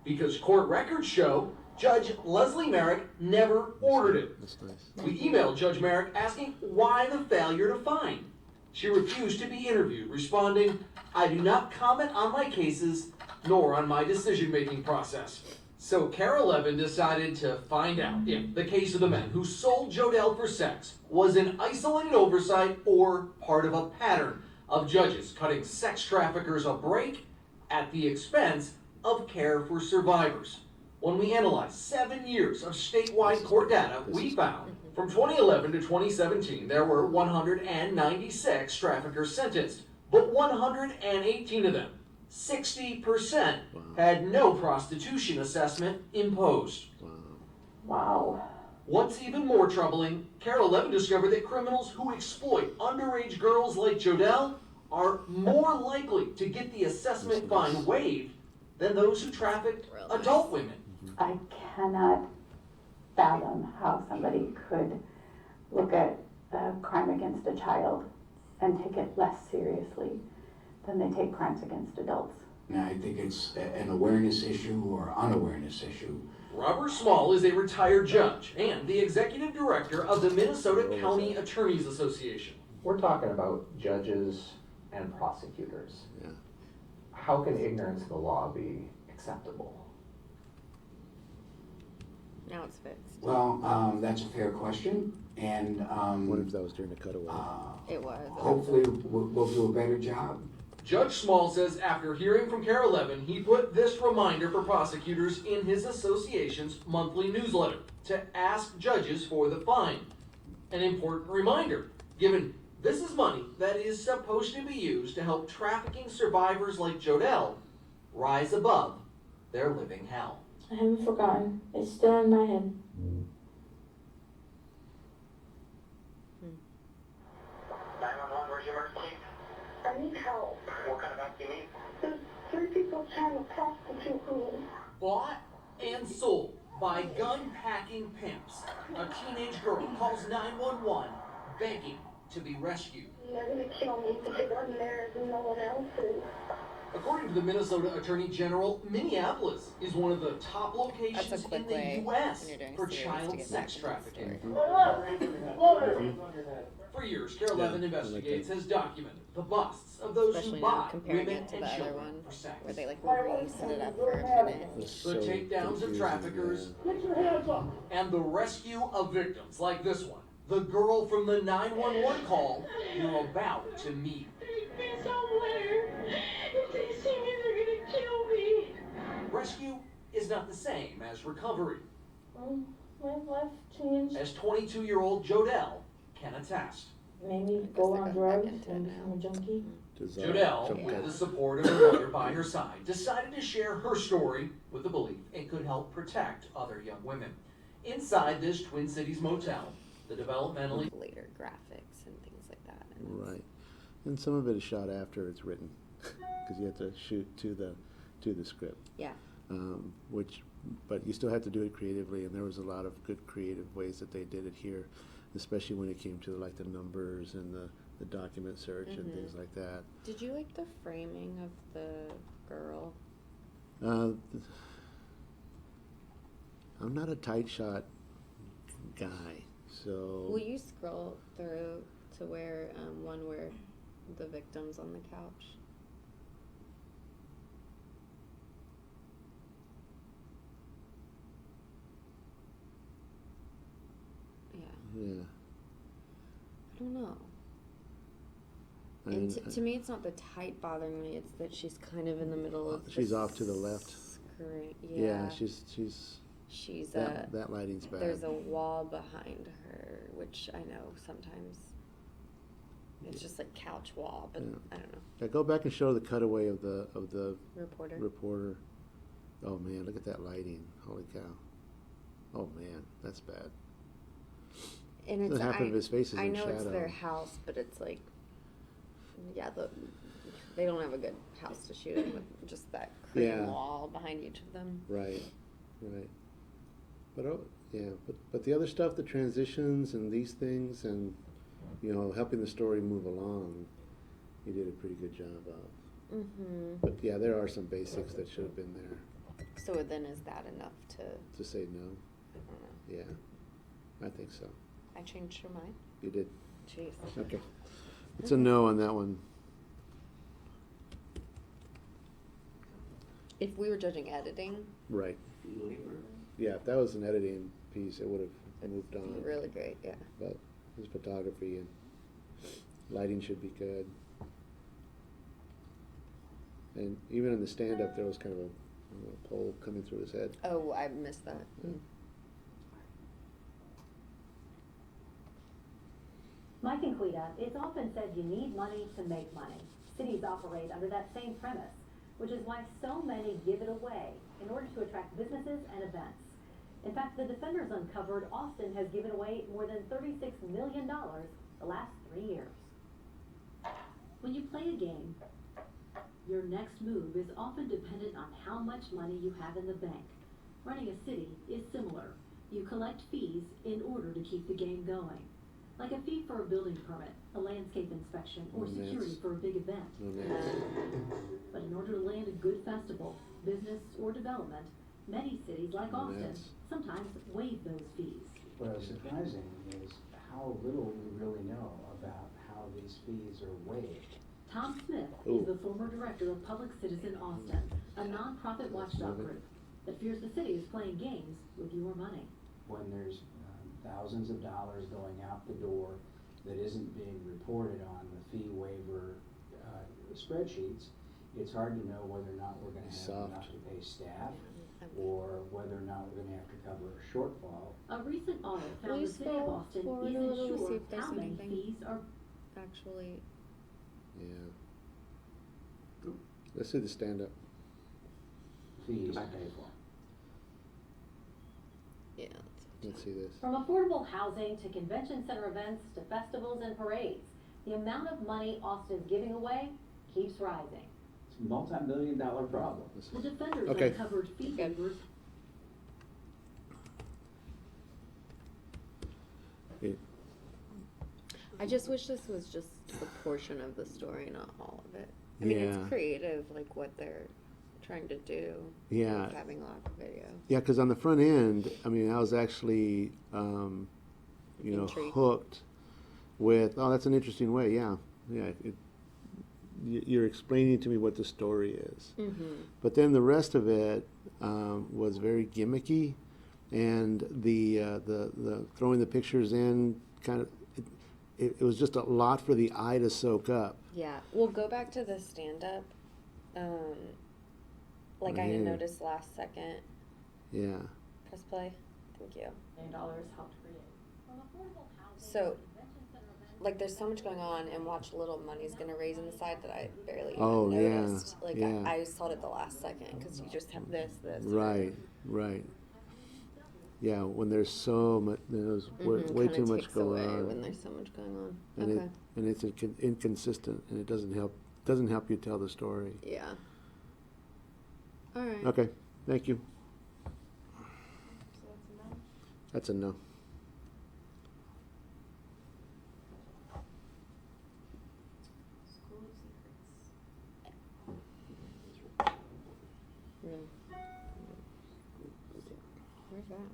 Because court records show Judge Leslie Merrick never ordered it. That's nice. We emailed Judge Merrick asking why the failure to fine. She refused to be interviewed, responding, "I do not comment on my cases nor on my decision-making process." So Carol Levin decided to find out if the case of the men who sold Jodell for sex was an isolated oversight or part of a pattern of judges cutting sex traffickers a break at the expense of care for survivors. When we analyzed 7 years of statewide court data, we found from 2011 to 2017, there were 196 traffickers sentenced, but 118 of them, 60%, had no prostitution assessment imposed. Wow. What's even more troubling, Carol Levin discovered that criminals who exploit underage girls like Jodell are more likely to get the assessment fine waived than those who trafficked adult women. I cannot fathom how somebody could look at a crime against a child and take it less seriously than they take crimes against adults. I think it's an awareness issue or unawareness issue. Robert Small is a retired judge and the executive director of the Minnesota County Attorneys Association. We're talking about judges and prosecutors. Yeah. How can ignorance of the law be acceptable? Now it's fixed. Well, that's a fair question, and what if that was during the cutaway? It was. Hopefully, we'll do a better job. Judge Small says after hearing from Carol Levin, he put this reminder for prosecutors in his association's monthly newsletter to ask judges for the fine. An important reminder, given this is money that is supposed to be used to help trafficking survivors like Jodell rise above their living hell. I haven't forgotten. It's still in my head. 911, where's your emergency? I need help. What kind of help do you need? There's 3 people trying to prostitute me. Bought and sold by gun-packing pimps. A teenage girl calls 911, begging to be rescued. They're gonna kill me because it wasn't theirs and no one else's. According to the Minnesota Attorney General, Minneapolis is one of the top locations That's a quick in the way U.S. when you're doing for series to child get sex back into the trafficking. story. For years, Carol Levin Investigates that. has documented the busts of those Especially who now buy comparing women it to and the other children one, for sex. where they like re-set it up for a minute. It's The so takedowns of confusing, traffickers Put your hands up. and the rescue of victims like this one, the girl from the 911 call you're about to meet. Take me somewhere. If they see me, they're gonna kill me. Rescue is not the same as recovery, My life changed. as 22-year-old Jodelle can attest. Made me go on drugs and become a junkie. Jodelle, with the support of a lawyer by her side, decided to share her story with the belief it could help protect other young women. Inside this Twin Cities motel, the developmentally Later graphics and things like that. And Right. And some of it is shot after it's written, because you have to shoot to the script. Yeah. But you still have to do it creatively, and there was a lot of good creative ways that they did it here, especially when it came to like the numbers and the document search and things like that. Did you like the framing of the girl? I'm not a tight shot guy, so. Will you scroll through to where one where the victim's on the couch? Yeah. I don't know. I mean, To me, it's not the tight bothering me. It's that she's kind of in the middle of. She's off to the left. Screen. Yeah, Yeah. she's that lighting's bad. There's a wall behind her, which I know sometimes it's just like couch wall, but I don't know. Yeah, go back and show the cutaway of the Reporter. Oh man, look at that lighting! Holy cow! Oh man, that's bad. And it's half of his face is I in know shadow. it's their house, but it's like, yeah, they don't have a good house to shoot in with just that cream wall behind each of them. Right. But but the other stuff, the transitions and these things, and helping the story move along, you did a pretty good job of. Mm-hmm. But yeah, there are some basics that should have been there. So then, is that enough to say no? I don't know. Yeah, I think so. I changed your mind. You did. Jeez. Okay. It's a no on that one. If we were judging editing, Right. Yeah, if that was an editing piece, it would have moved on. Really great, yeah. But it's photography and lighting should be good. And even in the stand-up, there was kind of a pole coming through his head. Oh, I missed that. Yeah. Mike and Quita, it's often said you need money to make money. Cities operate under that same premise, which is why so many give it away in order to attract businesses and events. In fact, the Defenders uncovered Austin has given away more than $36 million the last 3 years. When you play a game, your next move is often dependent on how much money you have in the bank. Running a city is similar. You collect fees in order to keep the game going. Like a fee for a building permit, a landscape inspection, or security for a big event. But in order to land a good festival, business, or development, many cities like Austin sometimes waive those fees. What's surprising is how little we really know about how these fees are waived. Tom Smith is the former director of Public Citizen Austin, a nonprofit watchdog group that fears the city is playing games with your money. When there's thousands of dollars going out the door that isn't being reported on the fee waiver spreadsheets, it's hard to know whether or not we're going to have enough to pay staff or whether or not we're going to have to cover a shortfall. A recent audit found the city of Austin isn't sure how many fees are actually. Yeah. Let's see the stand-up. Fees to pay for. Yeah. Let's see this. From affordable housing to convention center events to festivals and parades, the amount of money Austin's giving away keeps rising. It's a multi-million-dollar problem. The Defenders uncovered fee waivers. I just wish this was just a portion of the story, not all of it. I mean, it's creative, like what they're trying to do. Yeah. With having live video. Yeah, because on the front end, I mean, I was actually, Intrigued. hooked with, oh, that's an interesting way. Yeah. You're explaining to me what the story is. Mm-hmm. But then the rest of it was very gimmicky, and the throwing the pictures in kind of, it was just a lot for the eye to soak up. Yeah, we'll go back to the stand-up. Like I noticed last second. Yeah. Press play. Thank you. $1 million helped create. So, like, there's so much going on, and watch little money's gonna raise in the side that I barely even noticed. Like, I saw it at the last second because you just have this. Right. Yeah, when there's so much, there's way too much going on. When there's so much going on. And it's inconsistent, and it doesn't help you tell the story. Yeah. All right. Okay, thank you. So that's a no? That's a no. School of Secrets. Really? Where's that one?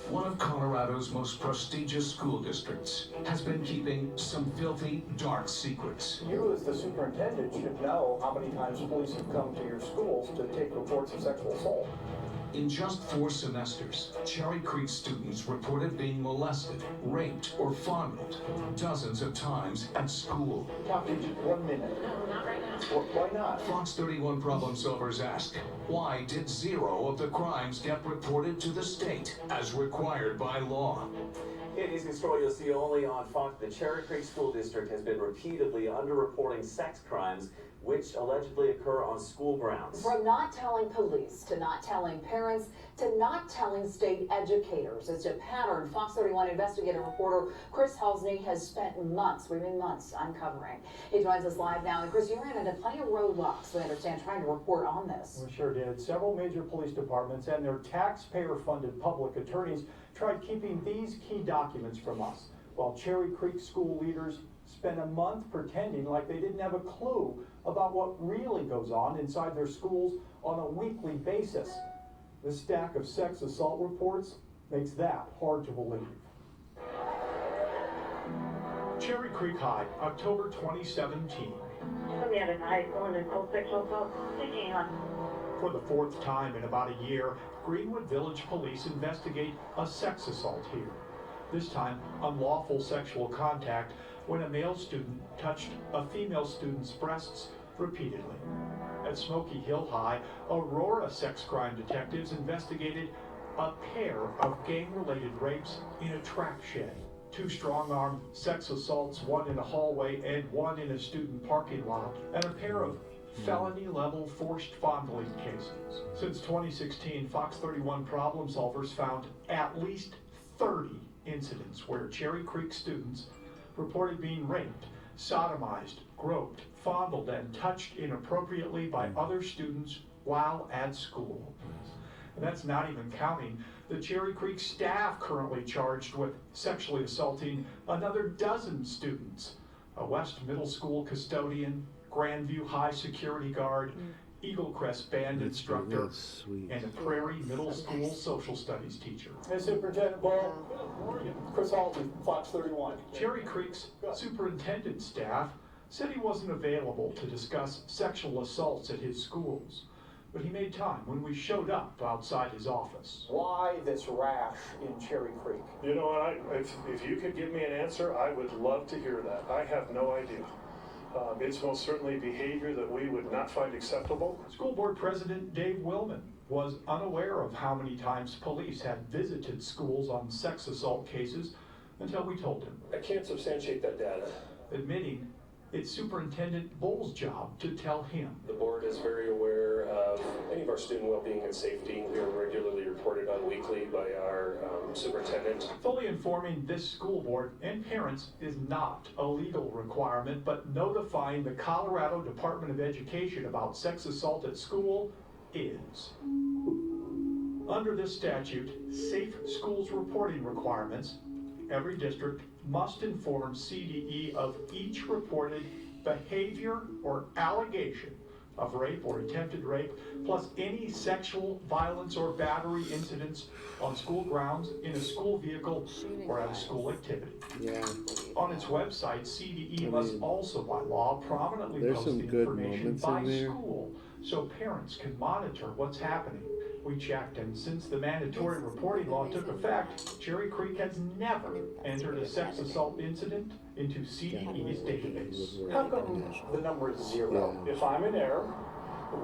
One of Colorado's most prestigious school districts has been keeping some filthy, dark secrets. You, as the superintendent, should know how many times police have come to your schools to take reports of sexual assault. In just 4 semesters, Cherry Creek students reported being molested, raped, or fondled dozens of times at school. Talking 1 minute. No, not right now. Why not? Fox 31 problem solvers ask, why did 0 of the crimes get reported to the state as required by law? In today's story you'll see only on Fox, the Cherry Creek School District has been repeatedly underreporting sex crimes which allegedly occur on school grounds. From not telling police, to not telling parents, to not telling state educators. It's a pattern Fox 31 investigative reporter Chris Halsney has spent months uncovering. He joins us live now. And Chris, you ran into plenty of roadblocks, we understand, trying to report on this. We sure did. Several major police departments and their taxpayer-funded public attorneys tried keeping these key documents from us, while Cherry Creek school leaders spent a month pretending like they didn't have a clue about what really goes on inside their schools on a weekly basis. The stack of sex assault reports makes that hard to believe. Cherry Creek High, October 2017. Somebody out of high school and adult sexual assault taking on. For the 4th time in about a year, Greenwood Village Police investigate a sex assault here. This time, unlawful sexual contact when a male student touched a female student's breasts repeatedly. At Smoky Hill High, Aurora sex crime detectives investigated a pair of gang-related rapes in a track shed. 2 strong-armed sex assaults, one in a hallway and one in a student parking lot, and a pair of felony-level forced fondling cases. Since 2016, Fox 31 problem solvers found at least 30 incidents where Cherry Creek students reported being raped, sodomized, groped, fondled, and touched inappropriately by other students while at school. And that's not even counting the Cherry Creek staff currently charged with sexually assaulting another dozen students. A West Middle School custodian, Grandview High security guard, Eagle Crest band instructor, and a Prairie Middle School social studies teacher. Hey, Superintendent Ball. Chris Halsey, Fox 31. Cherry Creek's superintendent staff said he wasn't available to discuss sexual assaults at his schools, but he made time when we showed up outside his office. Why this rash in Cherry Creek? You know what, if you could give me an answer, I would love to hear that. I have no idea. It's most certainly behavior that we would not find acceptable. School Board President Dave Willman was unaware of how many times police had visited schools on sex assault cases until we told him. I can't substantiate that data. Admitting it's Superintendent Bull's job to tell him. The board is very aware of any of our student well-being and safety. We are regularly reported on weekly by our superintendent. Fully informing this school board and parents is not a legal requirement, but notifying the Colorado Department of Education about sex assault at school is. Under this statute, Safe Schools reporting requirements, every district must inform CDE of each reported behavior or allegation of rape or attempted rape, plus any sexual violence or battery incidents on school grounds, in a school vehicle, or at a school activity. Yeah. On its website, CDE must also, by law, prominently there's post some the good information moments by in there. school so parents can monitor what's happening. We checked, and since the mandatory reporting law took effect, Cherry Creek has never entered a sex assault incident into CDE's database. How come the number is 0? If I'm in error,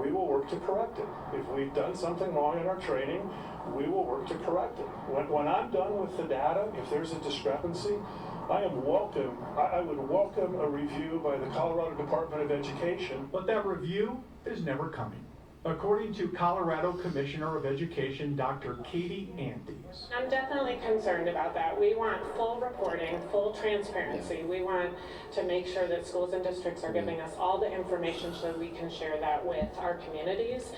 we will work to correct it. If we've done something wrong in our training, we will work to correct it. When I'm done with the data, if there's a discrepancy, I would welcome a review by the Colorado Department of Education. But that review is never coming. According to Colorado Commissioner of Education, Dr. Katie Andes. I'm definitely concerned about that. We want full reporting, full transparency. We want to make sure that schools and districts are giving us all the information so we can share that with our communities.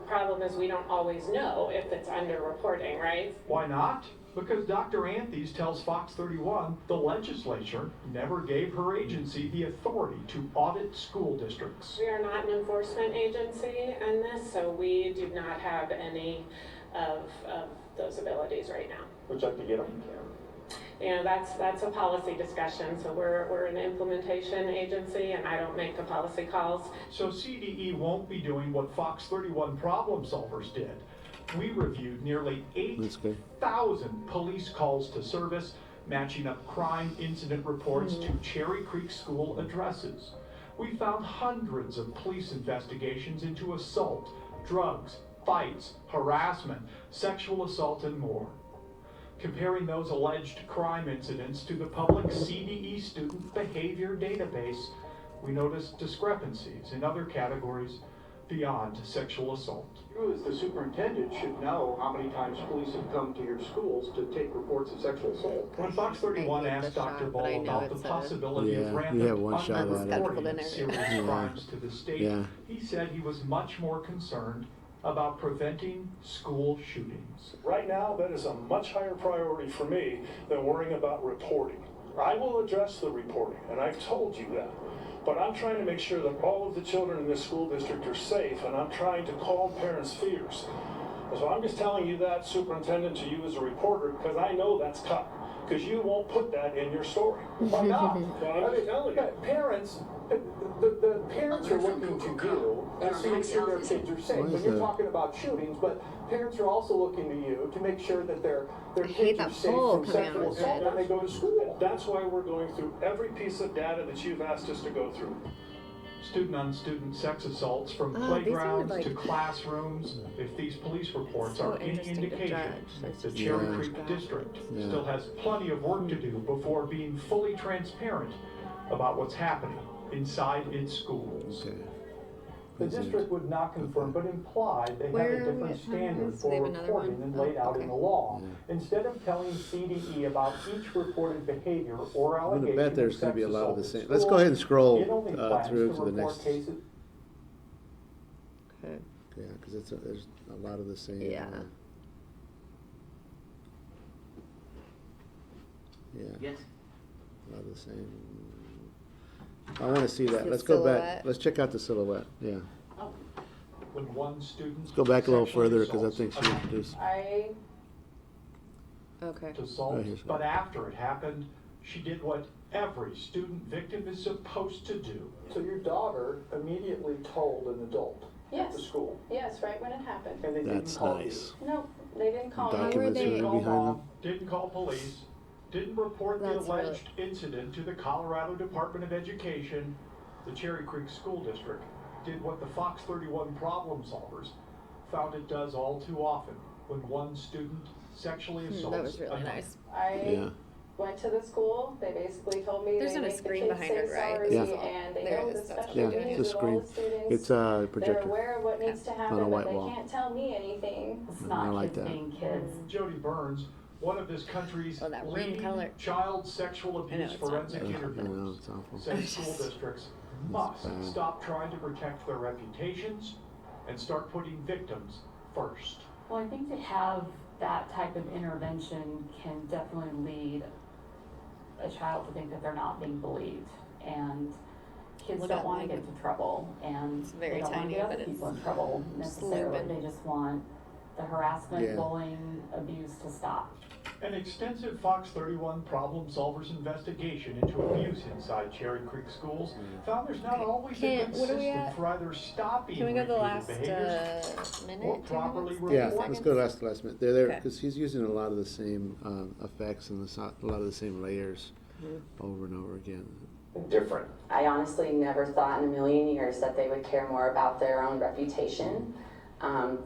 Problem is we don't always know if it's under-reporting, right? Why not? Because Dr. Antes tells Fox 31 the legislature never gave her agency the authority to audit school districts. We are not an enforcement agency in this, so we do not have any of those abilities right now. Would you like to get them? You know, that's a policy discussion, so we're an implementation agency and I don't make the policy calls. So CDE won't be doing what Fox 31 problem solvers did. We reviewed nearly 8,000 police calls to service, matching up crime incident reports to Cherry Creek school addresses. We found hundreds of police investigations into assault, drugs, fights, harassment, sexual assault, and more. Comparing those alleged crime incidents to the public CDE student behavior database, we noticed discrepancies in other categories beyond sexual assault. You as the superintendent should know how many times police have come to your schools to take reports of sexual assault. When Fox 31 asked Dr. Bull about the possibility of rampant underreporting of serious crimes to the state, he said he was much more concerned about preventing school shootings. Right now, that is a much higher priority for me than worrying about reporting. I will address the reporting, and I've told you that. But I'm trying to make sure that all of the children in this school district are safe, and I'm trying to calm parents' fears. So I'm just telling you that, Superintendent, to you as a reporter, because I know that's cut. Because you won't put that in your story. Why not? Well, I'm telling you. Parents, the parents are looking to you to make sure their kids are safe. When you're talking about shootings, but parents are also looking to you to make sure that their kids are safe from sexual assault when they go to school. That's why we're going through every piece of data that you've asked us to go through. Student-on-student sex assaults from playgrounds to classrooms. If these police reports are any indication, the Cherry Creek District still has plenty of work to do before being fully transparent about what's happening inside its schools. The district would not confirm, but imply they have a different standard for reporting than laid out in the law. Instead of telling CDE about each reported behavior or I'm allegation, gonna bet there's gonna be a lot of the same. Let's go ahead and scroll through to the next. Okay. Yeah, because there's a lot of the same. Yeah. Yes. A lot of the same. I want to see that. Let's go back. Let's check out the silhouette. Yeah. When one student Let's go back a little further because I think she introduced. Assault, but after it happened, she did what every student victim is supposed to do. So your daughter immediately told an adult at the school. Yes, right when it happened. And they That's nice. No, they didn't call me. Documents are behind them. Didn't call police. Didn't report the alleged incident to the Colorado Department of Education. The Cherry Creek School District did what the Fox 31 problem solvers found it does all too often when one student sexually assaults That was really another. nice. I went to the school. They basically told me There's they not a make the screen kids behind say it, right? sorry, Yeah. and they There know it the is. That's special Yeah, duties it's a of all the screen. students. It's a projector. They're aware of what needs to happen, On a white but they wall. can't tell me anything. It's not I like kids that. being kids. Jody Burns, one of this country's that room leading color. child sexual abuse it's forensic awful. I know, interviewers, it's awful. says school districts must bad. stop trying to protect their reputations and start putting victims first. Well, I think to have that type of intervention can definitely lead a child to think that they're not being believed. And kids Look don't at want to me. get into trouble, and very they don't want to tiny, get other but people it's in trouble necessarily. looping. They just want the harassment, Yeah. bullying, abuse to stop. An extensive Fox 31 Problem Solvers investigation into abuse inside Cherry Creek schools found there's not always a Can't- good what are we system at? for either stopping Can we go to the repeated last behaviors minute, or 2 properly minutes? reporting. Yeah, let's go to last minute. They're there Okay. because he's using a lot of the same effects and a lot of the same layers over and over again. Different. I honestly never thought in a million years that they would care more about their own reputation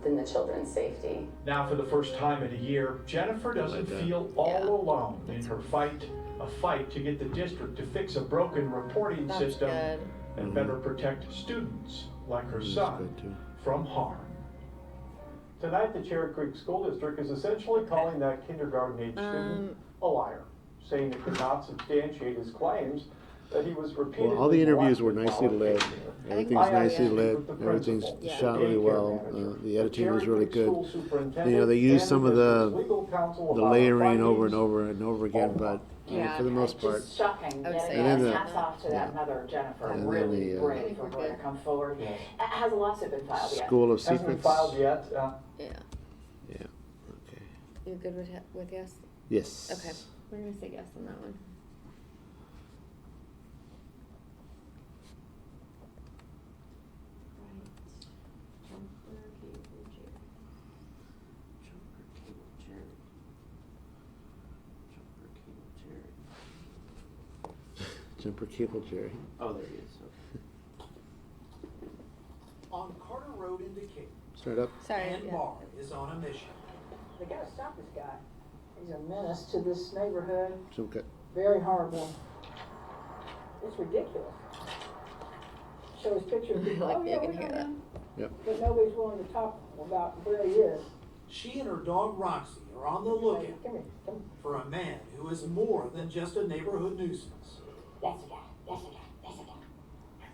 than the children's safety. Now, for the first time in a year, Jennifer doesn't feel all alone in her fight, a fight to get the district to fix a broken reporting That's system good. and better protect students like her son from harm. Tonight, the Cherry Creek School District is essentially calling that kindergarten-age student a liar, saying it could not substantiate his claims that he was repeatedly Well, all the interviews were molested nicely while led. attending it. Everything's I nicely asked led. with the Everything's principal, shot really daycare well. manager, The editing was Cherry really Creek good. School superintendent, You know, they use and some of district's legal counsel the about layering over findings. and over and over again, but for the most part. Just shocking. I would say And then Yes, the- hats off to that mother, Jennifer. And then Really the, brave for her to come forward. Has a lawsuit been filed yet? School of Hasn't been Secrets. filed yet. Yeah. Yeah. Okay. You good with yes? Yes. Okay. We're gonna say yes on that one. Jumper Cable Jerry. Oh, there he is. On Carter Road in Decatur, Start up. Ann Barr is on a mission. They gotta stop this guy. He's a menace to this neighborhood. Jump cut. Very horrible. It's ridiculous. Show his picture of people. Like, Oh, you yeah, can we hear know that. him. Yep. But nobody's willing to talk about where he is. She and her dog Roxy are on the lookout Come here. Come for a man who is more than just a neighborhood nuisance. That's the guy. That's the guy.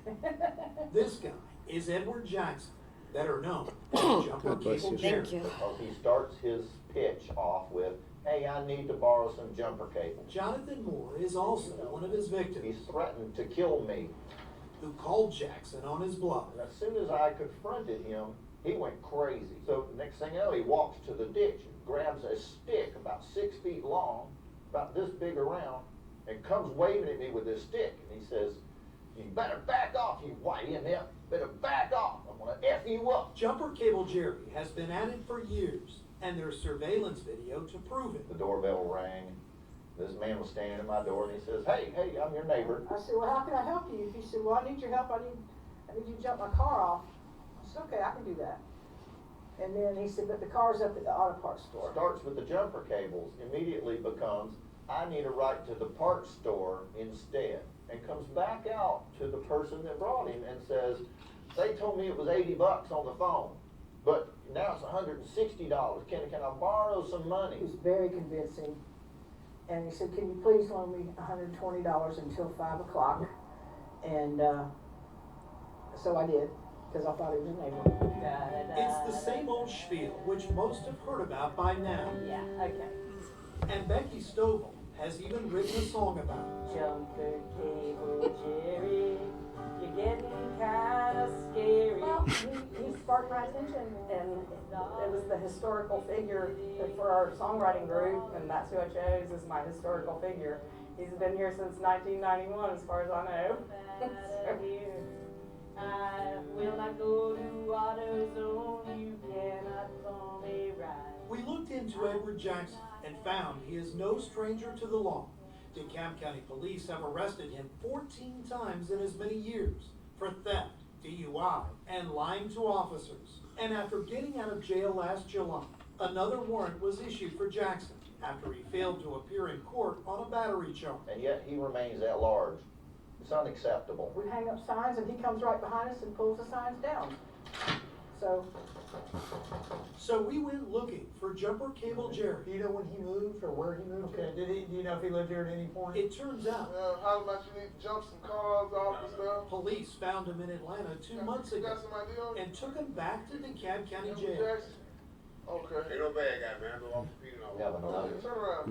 That's the guy. This guy is Edward Jackson, better known as Jumper God bless Cable you. Jerry. Thank you. Because he starts his pitch off with, hey, I need to borrow some jumper cables. Jonathan Moore is also one of his victims. He threatened to kill me. Who called Jackson on his bluff. And as soon as I confronted him, he went crazy. So next thing you know, he walks to the ditch and grabs a stick about 6 feet long, about this big around, and comes waving at me with this stick. And he says, you better back off, you white MF. Better back off. I'm going to F you up. Jumper Cable Jerry has been at it for years, and there's surveillance video to prove it. The doorbell rang. This man was standing at my door, and he says, hey, I'm your neighbor. I said, well, how can I help you? He said, well, I need your help. I need you to jump my car off. I said, okay, I can do that. And then he said, but the car's up at the auto parts store. Starts with the jumper cables, immediately becomes, I need a ride to the parts store instead. And comes back out to the person that brought him and says, they told me it was $80 on the phone, but now it's $160. Can I borrow some money? He was very convincing. And he said, can you please loan me $120 until 5 o'clock? And so I did, because I thought he was a neighbor. It's the same old spiel, which most have heard about by now. Yeah, okay. And Becky Stovall has even written a song about it. Jumper Cable Jerry, you're getting kind of scary. Well, he sparked my attention, and it was the historical figure for our songwriting group, and that's who I chose as my historical figure. He's been here since 1991, as far as I know. I will not go to AutoZone, you cannot call me right. We looked into Edward Jackson and found he is no stranger to the law. DeKalb County Police have arrested him 14 times in as many years for theft, DUI, and lying to officers. And after getting out of jail last July, another warrant was issued for Jackson after he failed to appear in court on a battery charge. And yet he remains at large. It's unacceptable. We hang up signs, and he comes right behind us and pulls the signs down. So we went looking for Jumper Cable Jerry. Do you know when he moved or where he moved? Okay. Do you know if he lived here at any point? It turns out how much you need to jump some cars off and stuff? police found him in Atlanta 2 months ago and took him back to DeKalb County Jail. Okay. Ain't no bad guy, man. Go off the We have another Turn around.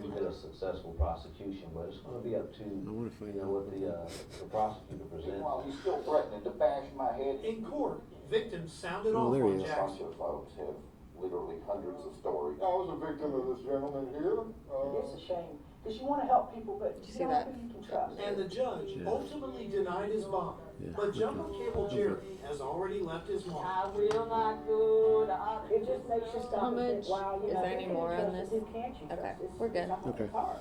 to get a successful prosecution, but it's gonna be up to, what the prosecutor presents. While he's still threatening to bash my head. In court, victims sounded Oh, off there he on is. A bunch Jackson. of folks have literally hundreds of stories. I was a victim of this gentleman here. It's a shame, because you want to help people, but Did you you see don't that? know who you can trust. And the judge ultimately denied his bond. Yeah, But Jumbo Cable Jerry has already left his mark. I will not go to. It just makes you stop How and think, much? wow, you Is know, there who any can you more on trust this? and who can't you Okay, trust? It's we're good. not Okay. hard.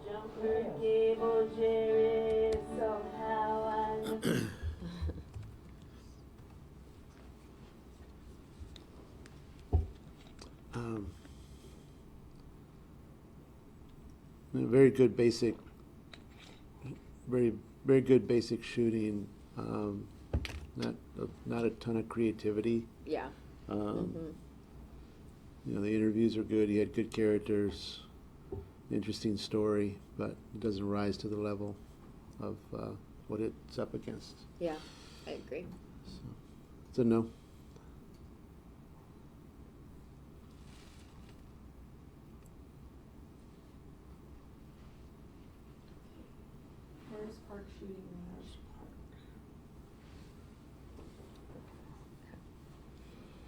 Jumper Cable Jerry, somehow I know. Very good basic, very good basic shooting. Not a ton of creativity. Yeah. You know, the interviews are good. He had good characters, interesting story, but it doesn't rise to the level of what it's up against. Yeah, I agree. It's a no. Harris Park shooting range.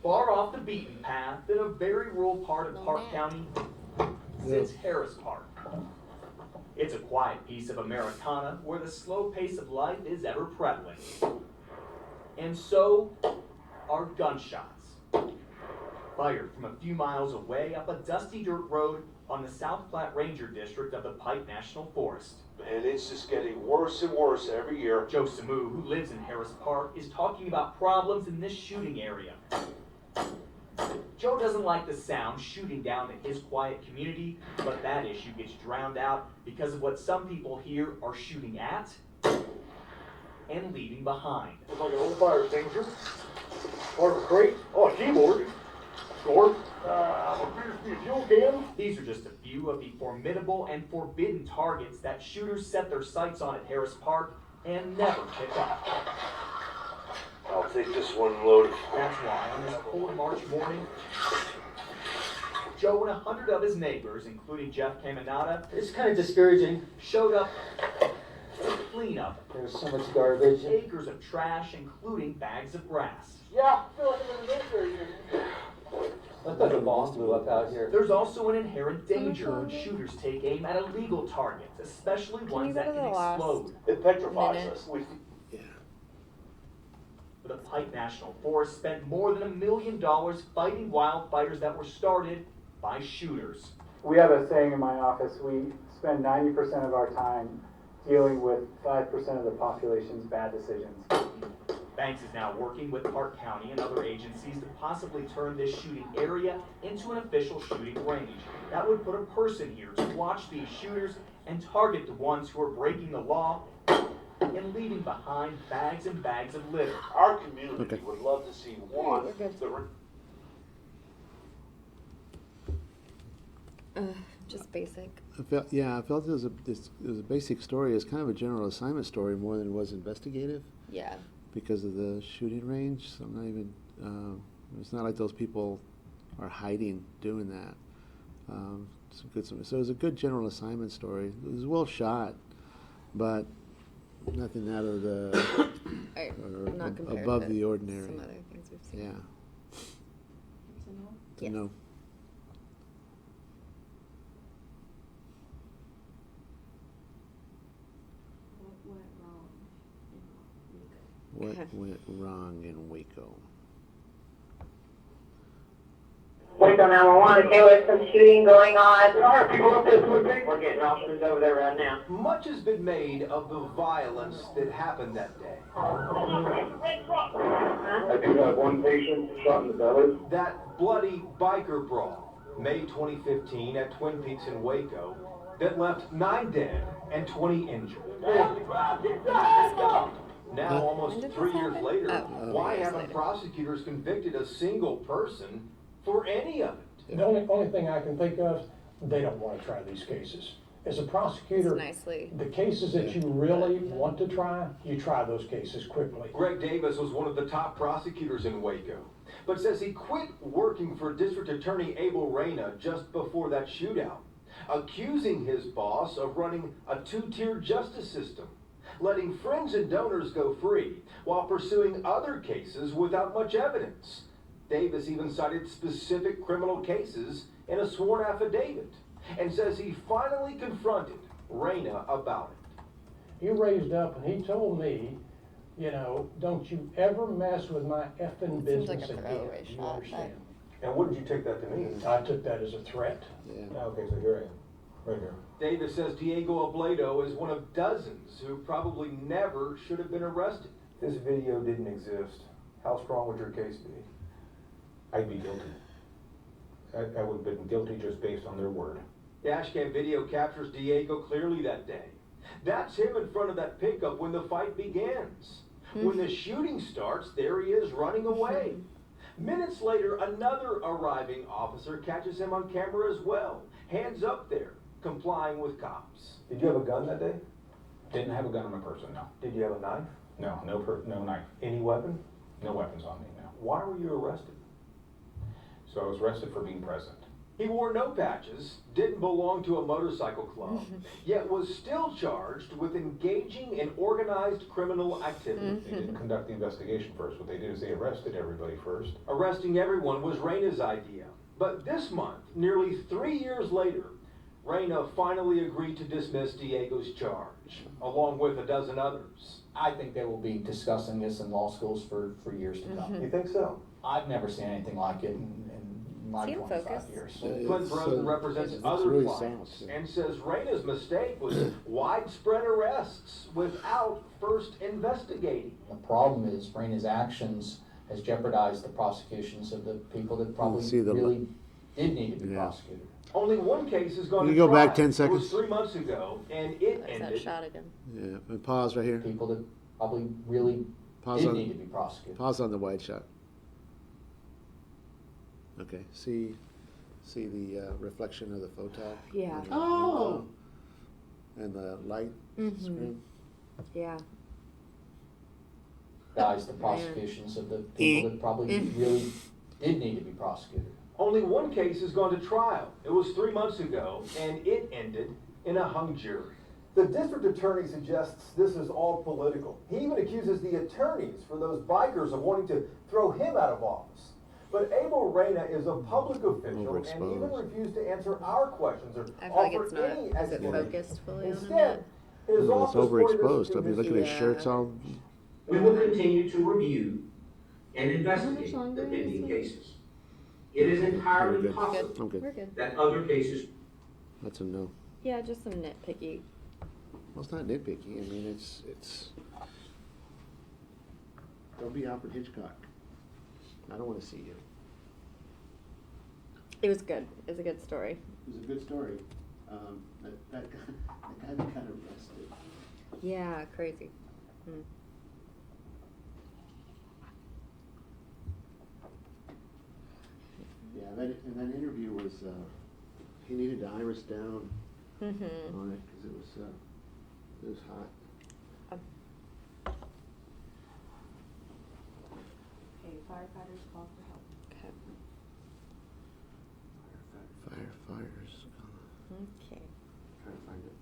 Far off the beaten path in a very rural part of Park County sits Harris Park. It's a quiet piece of Americana where the slow pace of life is ever prevalent. And so are gunshots. Fired from a few miles away up a dusty dirt road on the South Platte Ranger District of the Pike National Forest. And it's just getting worse and worse every year. Joe Samu, who lives in Harris Park, is talking about problems in this shooting area. Joe doesn't like the sound shooting down in his quiet community, but that issue gets drowned out because of what some people here are shooting at and leaving behind. It's like an old fire extinguisher, part of a crate, a keyboard, sword, a fuel can. These are just a few of the formidable and forbidden targets that shooters set their sights on at Harris Park and never pick up. I'll take this one loaded. That's why on this cold March morning, Joe and 100 of his neighbors, including Jeff Caminata, It's kind of discouraging. showed up to clean up There's so much garbage. acres of trash, including bags of grass. Yeah, I feel like I'm in the military here. I thought the bomb blew up out here. There's also an inherent danger when shooters take aim at illegal targets, especially you ones go that to can the last explode. It petrifies minute? us. The Pike National Forest spent more than $1 million fighting wildfires that were started by shooters. We have a saying in my office, we spend 90% of our time dealing with 5% of the population's bad decisions. Banks is now working with Park County and other agencies to possibly turn this shooting area into an official shooting range. That would put a person here to watch these shooters and target the ones who are breaking the law and leaving behind bags and bags of litter. Our community would love to see one. Just basic. I felt it was a basic story. It's kind of a general assignment story more than it was investigative. Yeah. Because of the shooting range, so I'm not even. It's not like those people are hiding doing that. So it was a good general assignment story. It was well shot, but nothing out of the Not compared above to the ordinary. some other things we've seen. Yeah. Yes. No. What went wrong in Waco? Waco 911, there was some shooting going on. We're getting officers over there right now. Much has been made of the violence that happened that day. I do have one patient shot in the belly. That bloody biker brawl, May 2015 at Twin Peaks in Waco, that left 9 dead and 20 injured. Now, almost 3 years later, why haven't prosecutors convicted a single person for any of it? The only thing I can think of, they don't want to try these cases. As a prosecutor, nicely. the cases that you really want to try, you try those cases quickly. Greg Davis was one of the top prosecutors in Waco, but says he quit working for District Attorney Abel Reyna just before that shootout, accusing his boss of running a two-tier justice system, letting friends and donors go free while pursuing other cases without much evidence. Davis even cited specific criminal cases in a sworn affidavit and says he finally confronted Reyna about it. He raised up and he told me, you know, don't you ever mess with my effing business like a again. throwaway You shot, understand? And what did you take that to mean? I took that as a threat. Okay, so here I am, right here. Davis says Diego Abledo is one of dozens who probably never should have been arrested. If this video didn't exist, how strong would your case be? I'd be guilty. I would have been guilty just based on their word. Dashcam video captures Diego clearly that day. That's him in front of that pickup when the fight begins. When the shooting starts, there he is running away. Minutes later, another arriving officer catches him on camera as well. Hands up there, complying with cops. Did you have a gun that day? Didn't have a gun on my person, no. Did you have a knife? No, no knife. Any weapon? No weapons on me, no. Why were you arrested? So I was arrested for being present. He wore no patches, didn't belong to a motorcycle club, yet was still charged with engaging in organized criminal activity. They didn't conduct the investigation first. What they did is they arrested everybody first. Arresting everyone was Reyna's idea. But this month, nearly 3 years later, Reyna finally agreed to dismiss Diego's charge, along with a dozen others. I think they will be discussing this in law schools for years to come. You think so? I've never seen anything like it in my 25 years. Clint Broden represents other really clients soft, and says Reyna's mistake was widespread arrests without first investigating. The problem is Reyna's actions has jeopardized the prosecutions of the people that probably really did need to be prosecuted. Only one case has gone Can to you go trial. back 10 It seconds? was 3 months ago, and it There's that ended. shot again. Yeah, and pause right here. People that probably really did need to be prosecuted. Pause on the wide shot. Okay, see the reflection of the photo? Yeah. And the light screen? Yeah. Guys, the prosecutions of the people that probably really did need to be prosecuted. Only one case has gone to trial. It was 3 months ago, and it ended in a hung jury. The district attorney suggests this is all political. He even accuses the attorneys for those bikers of wanting to throw him out of office. But Abel Reyna is a public official and even refused to answer our questions or I feel like offer it's not. any Is it explanation. focused fully on him Instead, his It's office overexposed. I mean, look at his shirts all. We will continue to review and investigate the pending cases. It is entirely possible I'm good. We're good. that other cases. That's a no. Yeah, just some nitpicky. Well, it's not nitpicky. I mean, it's. Don't be Alfred Hitchcock. I don't want to see you. It was good. It was a good story. It was a good story. That guy got arrested. Yeah, crazy. Mm. Yeah, and that interview was, he needed to iris down on it because it was hot. Okay, firefighters call for help. Okay. Firefighters. Okay. Try to find it.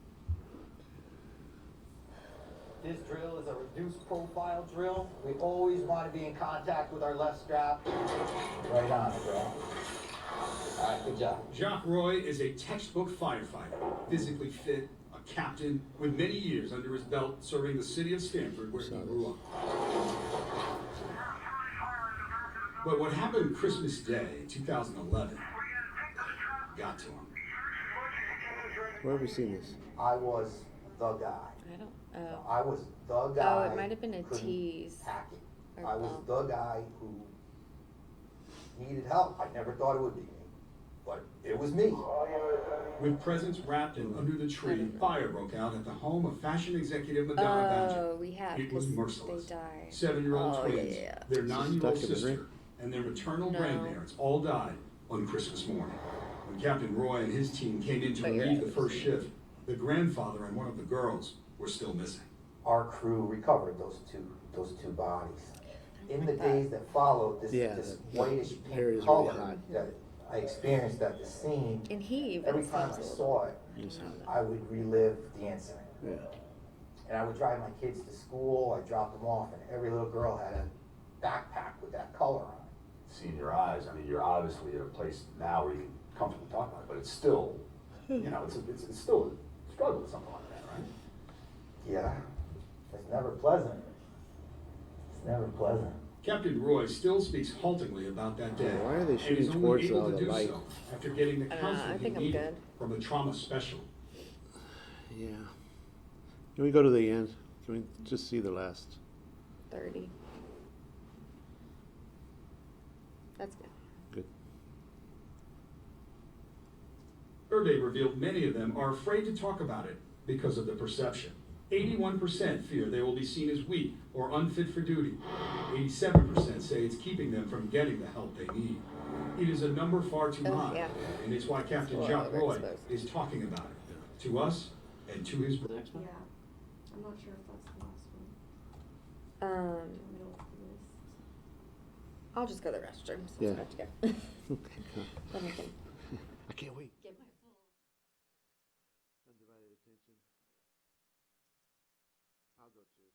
This drill is a reduced profile drill. We always want to be in contact with our left strap. Right on it, bro. All right, good job. Jacques Roy is a textbook firefighter, physically fit, a captain with many years under his belt serving the city of Stanford where he grew up. But what happened Christmas Day, 2011, got to him. Where have we seen this? I was the guy. I don't. Oh. I was the guy. Oh, it might have been a who tease. hack it. Or I was bump. the guy who needed help. I never thought it would be me, but it was me. With presents wrapped and under the tree, fire broke out at the home of fashion executive Madonna Badger. Oh, we have. It was 'cause merciless. They died. 7-year-old Oh, twins, yeah. their 9-year-old Stuck in the sister, ring. and their maternal No. grandparents all died on Christmas morning. When Captain Roy and his team came in to But you're relieve the right. first shift, The grandfather and one of the girls were still missing. Our crew recovered those two bodies. In the days that followed, this whitish pink color that I experienced at the scene, And he even every time I saw it, I would relive the incident. Yeah. And I would drive my kids to school, I dropped them off, and every little girl had a backpack with that color on it. See in your eyes, I mean, you're obviously at a place now where you can comfortably talk about it, but it's still, you know, it's still a struggle with something like that, right? Yeah, it's never pleasant. It's never pleasant. Captain Roy still speaks haltingly about that day. Why are they shooting and is only towards able all to the do light? so after getting the counseling I think he I'm needed good. from a trauma special. Yeah. Can we go to the end? Can we just see the last? 30. That's good. Good. Survey revealed many of them are afraid to talk about it because of the perception. 81% fear they will be seen as weak or unfit for duty. 87% say it's keeping them from getting the help they need. It is a number far too high, yeah. and it's why Captain Well, Jacques Roy exposed. is talking about it, to us and to his brother. Yeah, I'm not sure if that's the last one. Middle of the list. I'll just go to the restroom since Yeah. I have to go. Okay, go. Let me think. I can't wait. Get my full. Undivided attention. I'll go too.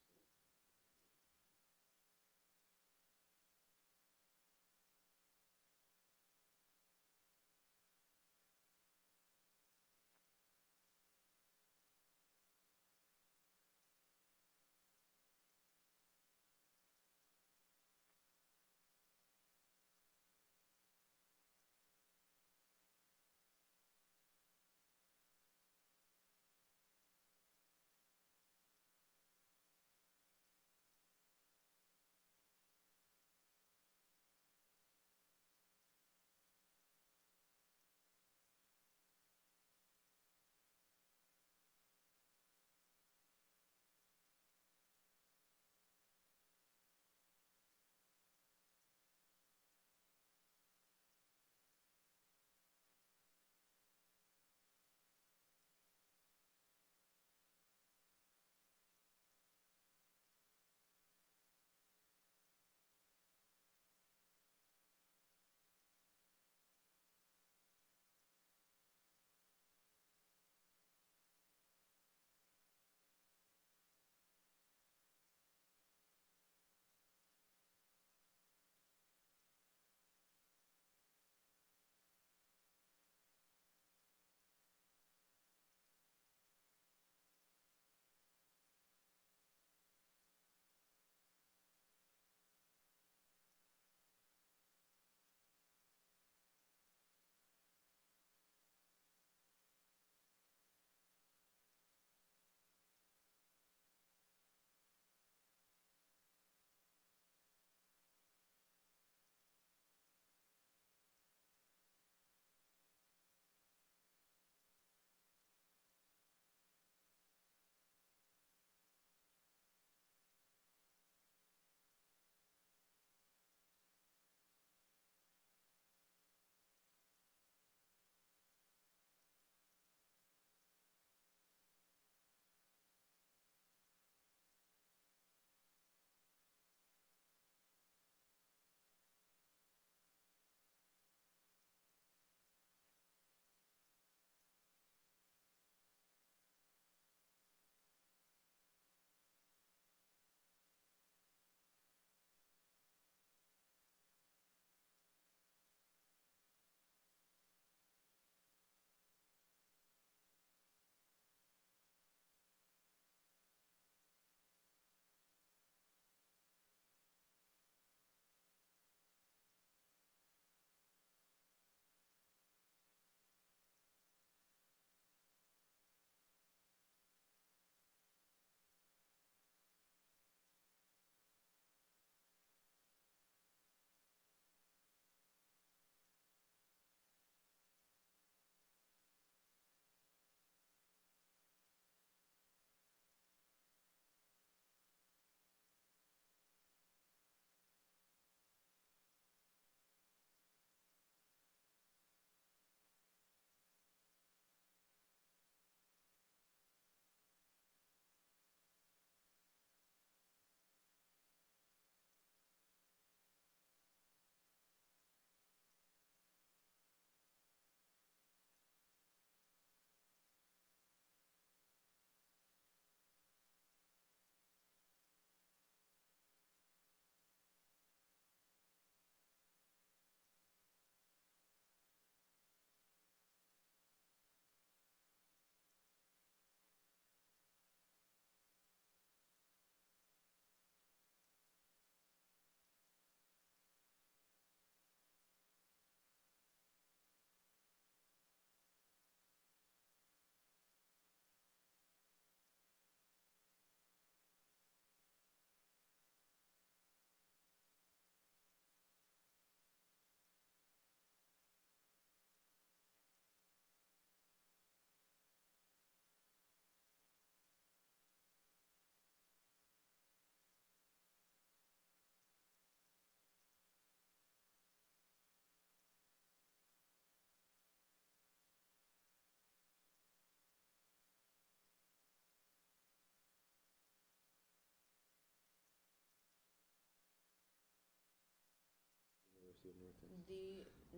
to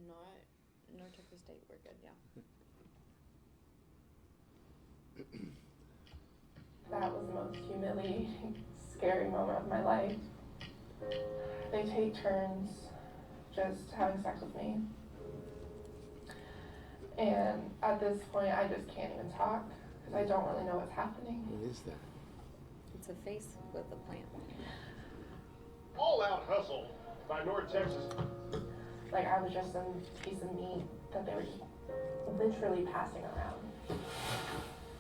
North Texas? North Texas State, we're good, yeah. That was the most humiliating, scary moment of my life. They take turns just having sex with me. And at this point, I just can't even talk because I don't really know what's happening. What is that? It's a face with a plant. All out hustle by North Texas. Like I was just some piece of meat that they were just literally passing around.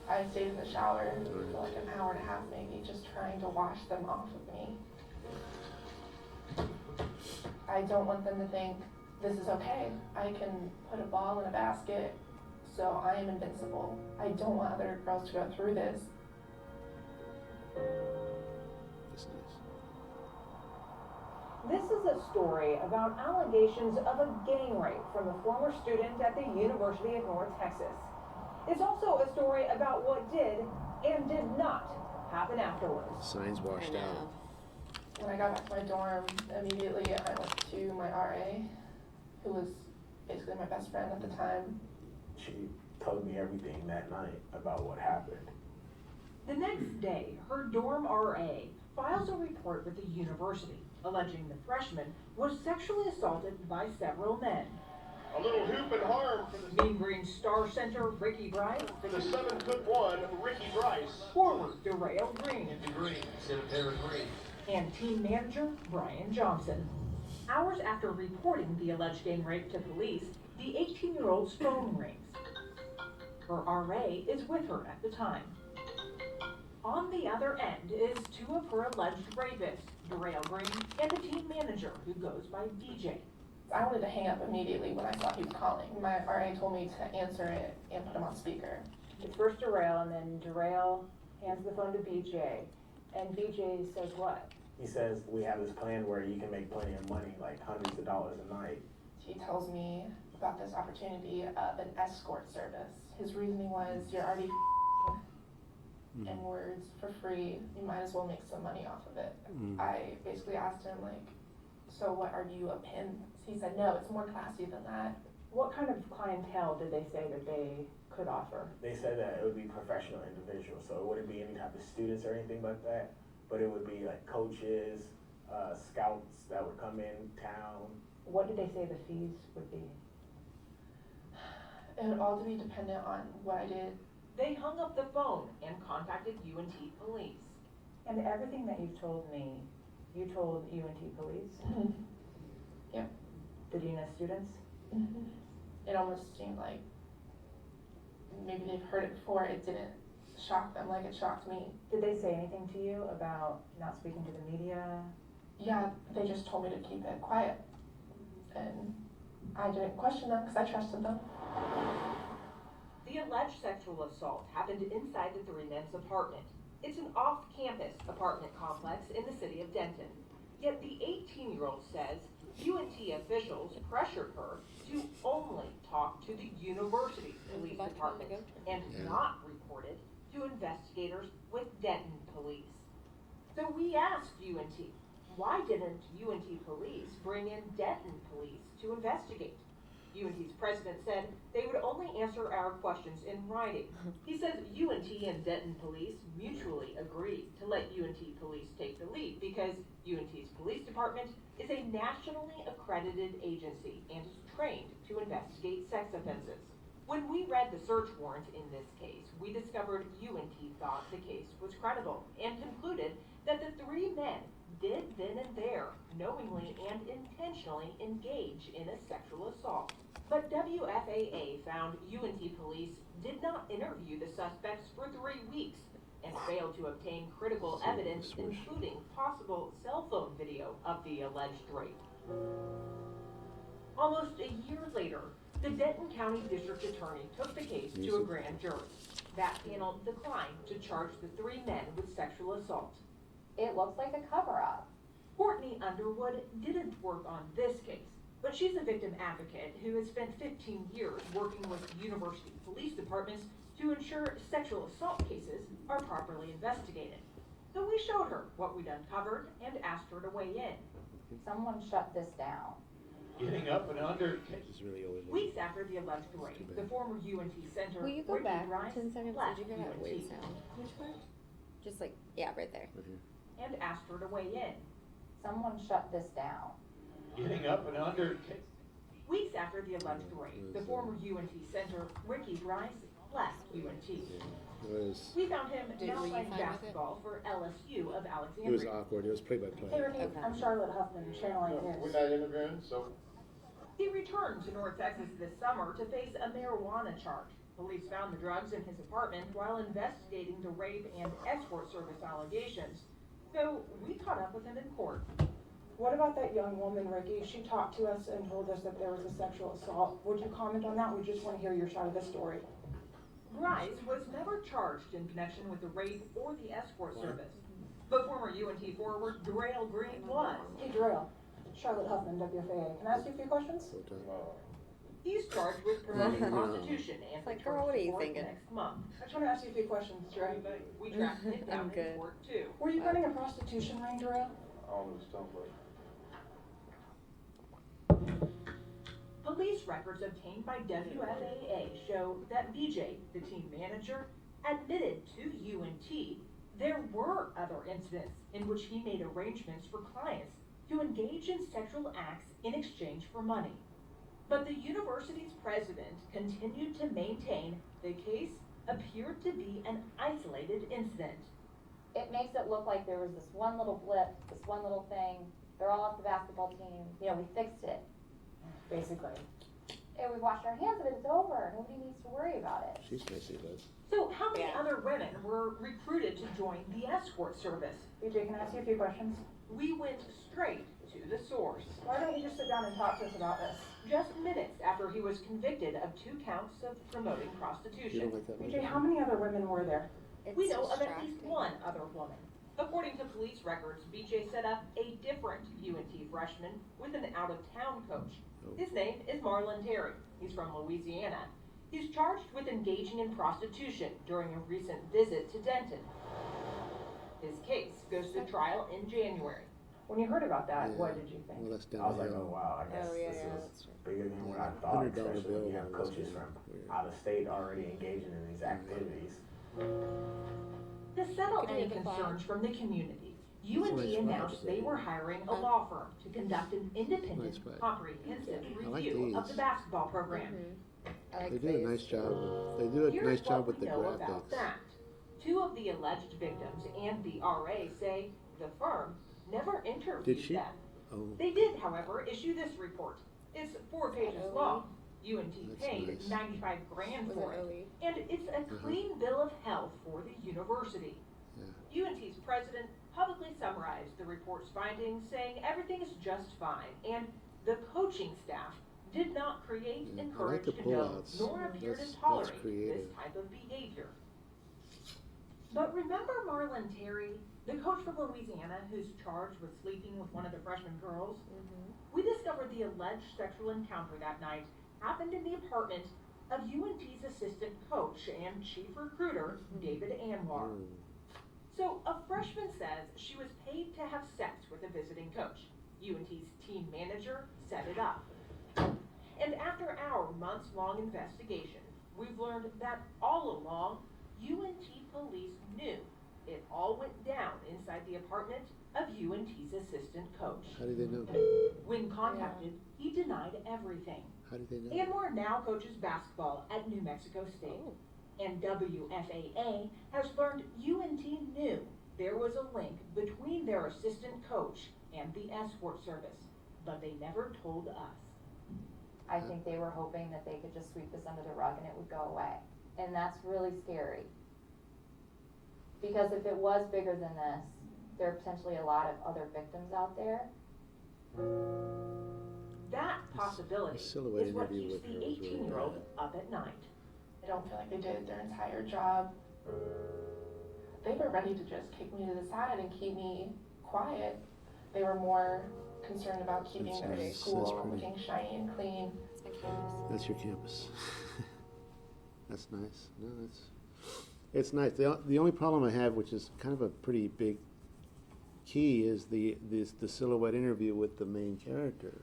I stayed in the shower for like an hour and a half maybe, just trying to wash them off of me. I don't want them to think this is okay. I can put a ball in a basket, so I am invincible. I don't want other girls to go through this. This is a story about allegations of a gang rape from a former student at the University of North Texas. It's also a story about what did and did not happen afterwards. Signs washed out. When I got back to my dorm, immediately I went to my RA, who was basically my best friend at the time. She told me everything that night about what happened. The next day, her dorm RA files a report with the university, alleging the freshman was sexually assaulted by several men. A little hoop and harm for the Mean Green Star Center Ricky Bryce. for the 7'1" Ricky Bryce. Forward Darrell Green. Into green instead of pair of green. And team manager Brian Johnson. Hours after reporting the alleged gang rape to police, the 18-year-old's phone rings. Her RA is with her at the time. On the other end is two of her alleged rapists, Darrell Green and the team manager who goes by DJ. I wanted to hang up immediately when I saw he was calling. My RA told me to answer it and put him on speaker. It's first Darrell, and then Darrell hands the phone to BJ, and BJ says what? He says, we have this plan where you can make plenty of money, like hundreds of dollars a night. He tells me about this opportunity of an escort service. His reasoning was, you're already in words for free, you might as well make some money off of it. I basically asked him, like, so what, are you a pimp? He said, no, it's more classy than that. What kind of clientele did they say that they could offer? They said that it would be professional individuals, so it wouldn't be any type of students or anything like that, but it would be like coaches, scouts that would come in town. What did they say the fees would be? It would all be dependent on what I did. They hung up the phone and contacted UNT police. And everything that you've told me, you told UNT police? Yeah. The dean of students? It almost seemed like maybe they've heard it before. It didn't shock them like it shocked me. Did they say anything to you about not speaking to the media? Yeah, they just told me to keep it quiet. And I didn't question them because I trusted them. The alleged sexual assault happened inside the three men's apartment. It's an off-campus apartment complex in the city of Denton. Yet the 18-year-old says UNT officials pressured her to only talk to the university's police department and not report it to investigators with Denton police. So we asked UNT, why didn't UNT police bring in Denton police to investigate? UNT's president said they would only answer our questions in writing. He says UNT and Denton police mutually agreed to let UNT police take the lead because UNT's police department is a nationally accredited agency and is trained to investigate sex offenses. When we read the search warrant in this case, we discovered UNT thought the case was credible and concluded that the three men did then and there knowingly and intentionally engage in a sexual assault. But WFAA found UNT police did not interview the suspects for 3 weeks and failed to obtain critical evidence, including possible cell phone video of the alleged rape. Almost a year later, the Denton County District Attorney took the case to a grand jury. That panel declined to charge the three men with sexual assault. It looks like a cover-up. Courtney Underwood didn't work on this case, but she's a victim advocate who has spent 15 years working with university police departments to ensure sexual assault cases are properly investigated. So we showed her what we'd uncovered and asked her to weigh in. Someone shut this down. Getting up and under. Weeks after the alleged rape, the former UNT center, Will you go Grady back Rice, 10 seconds? left Did you hear that UNT weird sound? Which part? Just like, yeah, right there. and asked her to weigh in. Someone shut this down. Getting up and under. Weeks after the alleged rape, the former UNT center, Ricky Rice, left UNT. We found him now playing basketball for LSU of Alexandria. It was awkward. It was play by play. Hey Ricky, I'm Charlotte Huffman, Channel 8 News. We're not interviewing, so. He returned to North Texas this summer to face a marijuana charge. Police found the drugs in his apartment while investigating the rape and escort service allegations. So we caught up with him in court. What about that young woman, Ricky? She talked to us and told us that there was a sexual assault. Would you comment on that? We just want to hear your side of the story. Rice was never charged in connection with the rape or the escort service. But former UNT forward Darrell Green was. Hey, Darrell. Charlotte Huffman, WFAA. Can I ask you a few questions? He's charged with promoting prostitution and Like, girl, what are you thinking? next month. I just want to ask you a few questions, Darrell. We tracked him down I'm in good. court too. Were you running a prostitution ring, Darrell? Police records obtained by WFAA show that BJ, the team manager, admitted to UNT there were other incidents in which he made arrangements for clients to engage in sexual acts in exchange for money. But the university's president continued to maintain the case appeared to be an isolated incident. It makes it look like there was this one little blip, this one little thing. They're all off the basketball team. You know, we fixed it. Basically. And we washed our hands of it, it's over. Nobody needs to worry about it. She's messy, Liz. So how many other women were recruited to join the escort service? BJ, can I ask you a few questions? We went straight to the source. Why don't you just sit down and talk to us about this? Just minutes after he was convicted of 2 counts of promoting You prostitution. don't like that one? BJ, how many other women were there? We know of at least one other woman. According to police records, BJ set up a different UNT freshman with an out-of-town coach. His name is Marlon Terry. He's from Louisiana. He's charged with engaging in prostitution during a recent visit to Denton. His case goes to trial in January. When you heard about that, Yeah. what did you think? Well, that's I was like, downhill. oh wow, I guess this that's is true. bigger than what I Yeah, thought, $100 especially when you bill have was coaches from weird. out of state already engaging in these activities. To settle Could I any have a thought? concerns from the community, UNT nice announced flags, they though. were hiring a law firm to conduct an independent, Nice flag. comprehensive I like review of these. the basketball program. I like They do a these. nice job. They do a Here's nice job what with the we know about graphics. that. 2 of the alleged victims and the RA say the firm never interviewed Did she? them. Oh, They did, however, issue this report. It's 4 pages OE? long. UNT That's paid nice. $95 grand Was for it it, OE? and it's a clean bill of health for the university. UNT's president publicly summarized the report's findings, saying everything is just fine, and the coaching staff did not create, Yeah, I like encourage, the condone, pullouts. nor appear That's to tolerate this creative. type of behavior. But remember Marlon Terry, the coach from Louisiana who's charged with sleeping with one of the freshman girls? We discovered the alleged sexual encounter that night happened in the apartment of UNT's assistant coach and chief recruiter, David Anwar. So a freshman says she was paid to have sex with a visiting coach. UNT's team manager set it up. And after our months-long investigation, we've learned that all along, UNT police knew it all went down inside the apartment of UNT's assistant coach. How did they know? When contacted, he denied everything. How did they know? Anwar now coaches basketball at New Mexico State. And WFAA has learned UNT knew there was a link between their assistant coach and the escort service, but they never told us. I think they were hoping that they could just sweep this under the rug and it would go away. And that's really scary. Because if it was bigger than this, there are potentially a lot of other victims out there. That possibility A silhouette is what interview keeps with the her was really 18-year-old bad. up at night. I don't feel like they did their entire job. They were ready to just kick me to the side and keep me quiet. They were more concerned about keeping That's their nice. school That's pretty. looking shiny and clean. That's your campus. That's nice. No, it's nice. The only problem I have, which is kind of a pretty big key, is the silhouette interview with the main character.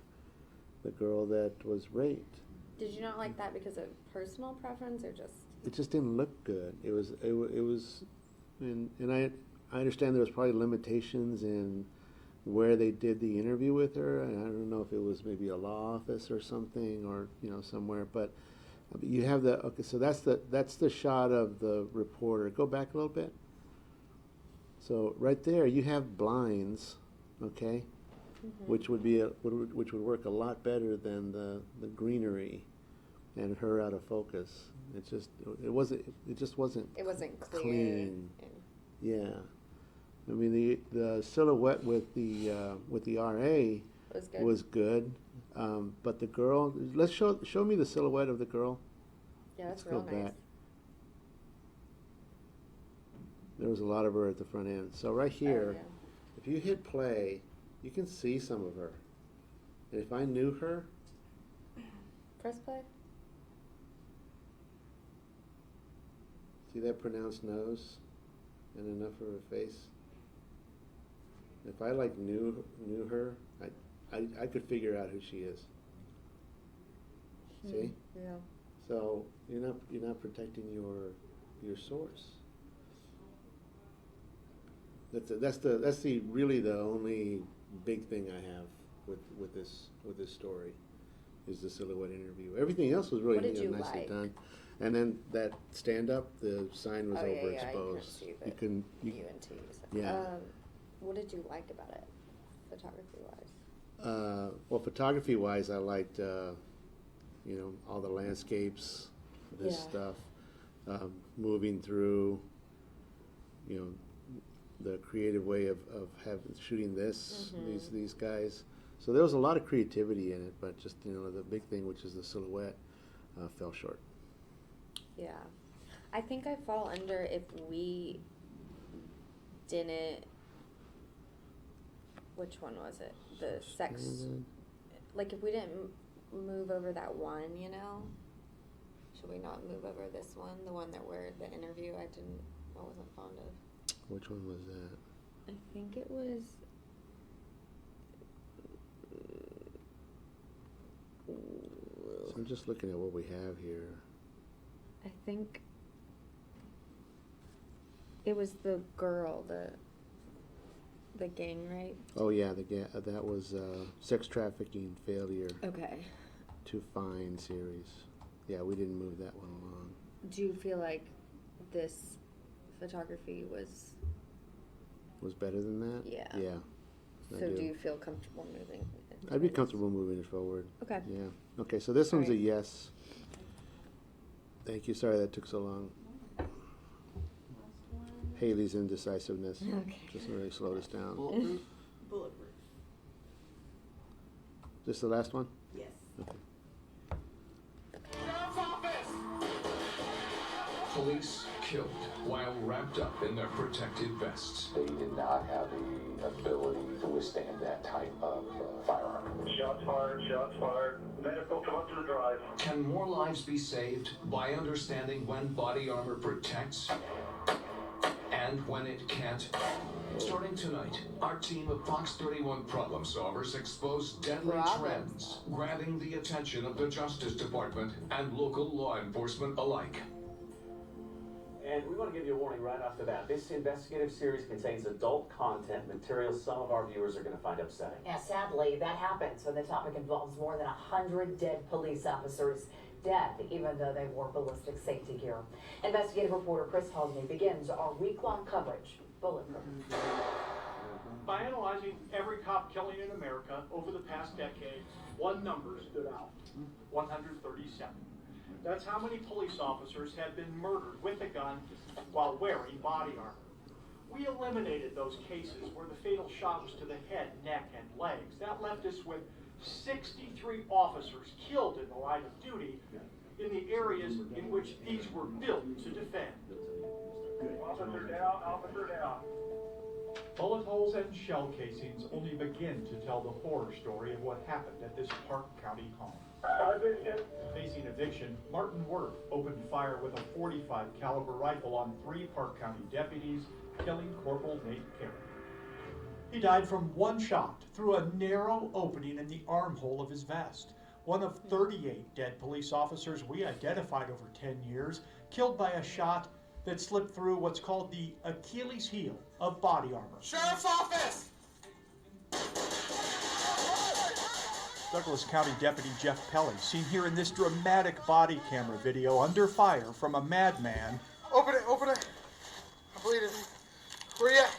the girl that was raped. Did you not like that because of personal preference or just? It just didn't look good. It was, and I understand there was probably limitations in where they did the interview with her, and I don't know if it was maybe a law office or something, or somewhere. But you have the so that's the shot of the reporter. Go back a little bit. So right there, you have blinds, okay, which would be which would work a lot better than the greenery, and her out of focus. It just wasn't clear. Clean. Yeah. I mean, the silhouette with the RA was good, but the girl. Let's show me the silhouette of the girl. Yeah, that's real real nice. Back. There was a lot of her at the front end. So right here, if you hit play, you can see some of her. And if I knew her, press play. See that pronounced nose and enough of her face. If I knew her, I could figure out who she is. See? Yeah. So you're not protecting your source. That's really the only big thing I have with this story is the silhouette interview. Everything else was really nicely done. And then that stand up, the sign was overexposed. You couldn't see the UNT. Yeah. What did you like about it, photography-wise? Well, photography-wise, I liked, all the landscapes, this stuff, moving through, the creative way of shooting this, these guys. So there was a lot of creativity in it, but just, the big thing, which is the silhouette, fell short. Yeah. I think I fall under if we didn't. Which one was it? The sex. Like if we didn't move over that one, should we not move over this one? The one that where the interview I wasn't fond of. Which one was that? I think it was. So I'm just looking at what we have here. I think it was the girl, the gang rape. Oh yeah, that was sex trafficking failure. Okay. To find series. Yeah, we didn't move that one along. Do you feel like this photography was better than that? Yeah. Yeah. So do you feel comfortable moving? I'd be comfortable moving it forward. Okay. Yeah. Okay, so this one's a yes. Thank you. Sorry that took so long. Haley's indecisiveness. Okay. Just really slowed us down. Bulletproof? Bulletproof. Just the last one? Yes. Okay. Police killed while wrapped up in their protective vests. They did not have the ability to withstand that type of firearm. Shots fired. Medical, come up to the drive. Can more lives be saved by understanding when body armor protects and when it can't? Starting tonight, our team of Fox 31 problem solvers expose deadly trends, grabbing the attention of the Justice Department and local law enforcement alike. And we want to give you a warning right off the bat. This investigative series contains adult content, material some of our viewers are going to find upsetting. Yeah, sadly, that happens when the topic involves more than 100 dead police officers. Dead, even though they wore ballistic safety gear. Investigative reporter Chris Hosney begins our week-long coverage. Bulletproof. By analyzing every cop killing in America over the past decade, one number stood out: 137. That's how many police officers have been murdered with a gun while wearing body armor. We eliminated those cases where the fatal shot was to the head, neck, and legs. That left us with 63 officers killed in the line of duty in the areas in which these were built to defend. Officer down, officer down. Bullet holes and shell casings only begin to tell the horror story of what happened at this Park County home. Facing eviction, Martin Worth opened fire with a .45 caliber rifle on 3 Park County deputies, killing Corporal Nate Carey. He died from one shot through a narrow opening in the armhole of his vest. One of 38 dead police officers we identified over 10 years, killed by a shot that slipped through what's called the Achilles heel of body armor. Sheriff's Office! Douglas County Deputy Jeff Pelley, seen here in this dramatic body camera video under fire from a madman. Open it, open it. I'm bleeding. Where you at?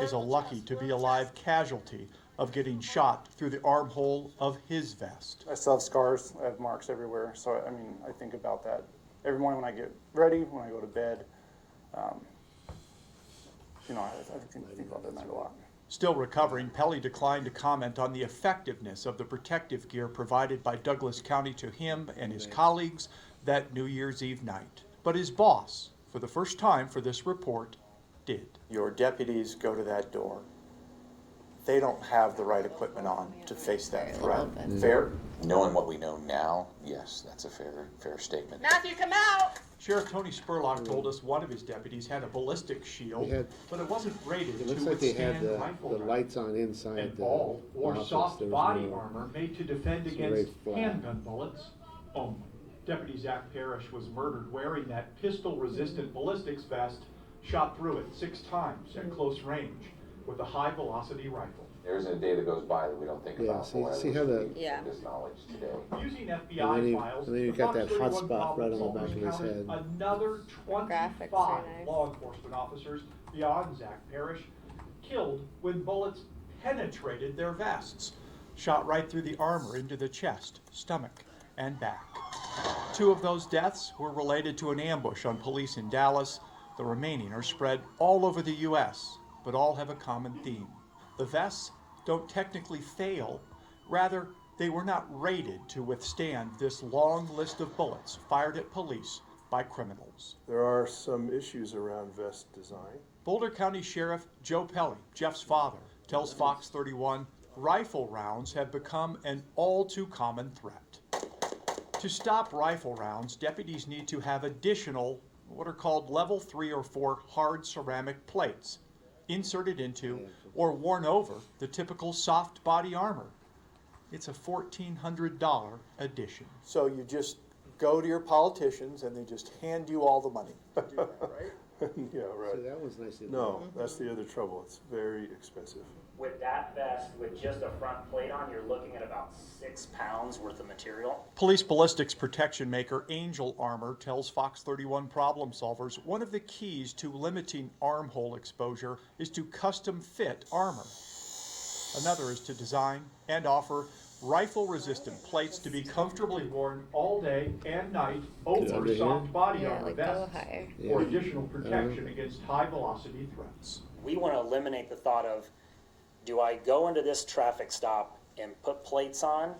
Is a lucky to be alive casualty of getting shot through the armhole of his vest. I still have scars. I have marks everywhere. So, I mean, I think about that every morning when I get ready, when I go to bed. You know, I think about that night a lot. Still recovering, Pelley declined to comment on the effectiveness of the protective gear provided by Douglas County to him and his colleagues that New Year's Eve night. But his boss, for the first time for this report, did. Your deputies go to that door. They don't have the right equipment on to face that threat. Fair? Knowing what we know now, yes, that's a fair statement. Matthew, come out! Sheriff Tony Spurlock told us one of his deputies had a ballistic shield, but it wasn't rated It to looks like they had withstand the rifle lights on inside and the ball or office. soft There was body no- armor made to defend it's very against flat. handgun bullets only. Deputy Zach Parrish was murdered wearing that pistol-resistant ballistics vest, shot through it 6 times at close range with a high-velocity rifle. There isn't a day that goes by that we don't think about. See how the this knowledge today. Using and FBI then files, you the got that Fox hot 31 spot right on the problem back of his solvers head. counted another 25 law enforcement officers beyond Zach Parrish killed when bullets penetrated their vests, shot right through the armor into the chest, stomach, and back. 2 of those deaths were related to an ambush on police in Dallas. The remaining are spread all over the U.S., but all have a common theme. The vests don't technically fail. Rather, they were not rated to withstand this long list of bullets fired at police by criminals. There are some issues around vest design. Boulder County Sheriff Joe Pelley, Jeff's father, tells Fox 31 rifle rounds have become an all too common threat. To stop rifle rounds, deputies need to have additional, what are called level 3 or 4 hard ceramic plates inserted into or worn over the typical soft body armor. It's a $1,400 addition. So you just go to your politicians and they just hand you all the money. Do that, right? Yeah, right. So that was nice. No, that's the other trouble. It's very expensive. With that vest, with just a front plate on, you're looking at about 6 pounds worth of material. Police ballistics protection maker Angel Armor tells Fox 31 problem solvers one of the keys to limiting armhole exposure is to custom fit armor. Another is to design and offer rifle-resistant plates to be comfortably worn all day and night over soft body armor vests for additional protection against high-velocity threats. We want to eliminate the thought of, do I go into this traffic stop and put plates on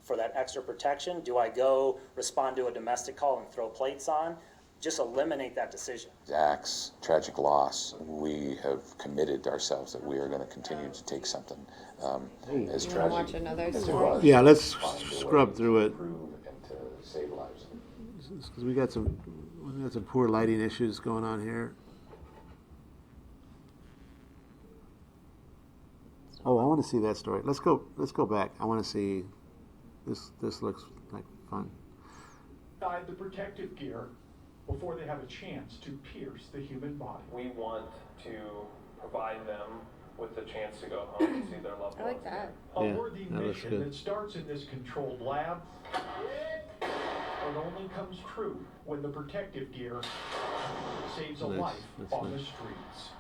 for that extra protection? Do I go respond to a domestic call and throw plates on? Just eliminate that decision. Zach's tragic loss, we have committed ourselves that we are going to continue to take something as tragic watch another as it story? was. Yeah, let's responsibility scrub through it. to improve and to save lives. Because we got some poor lighting issues going on here. Oh, I want to see that story. Let's go back. I want to see this. This looks like fun. The protective gear before they have a chance to pierce the human body. We want to provide them with the chance to go home and see their loved ones. I like that. A Yeah, worthy that looks mission good. that starts in this controlled lab, but only comes true when the protective gear saves a Nice, life that's on nice. the streets.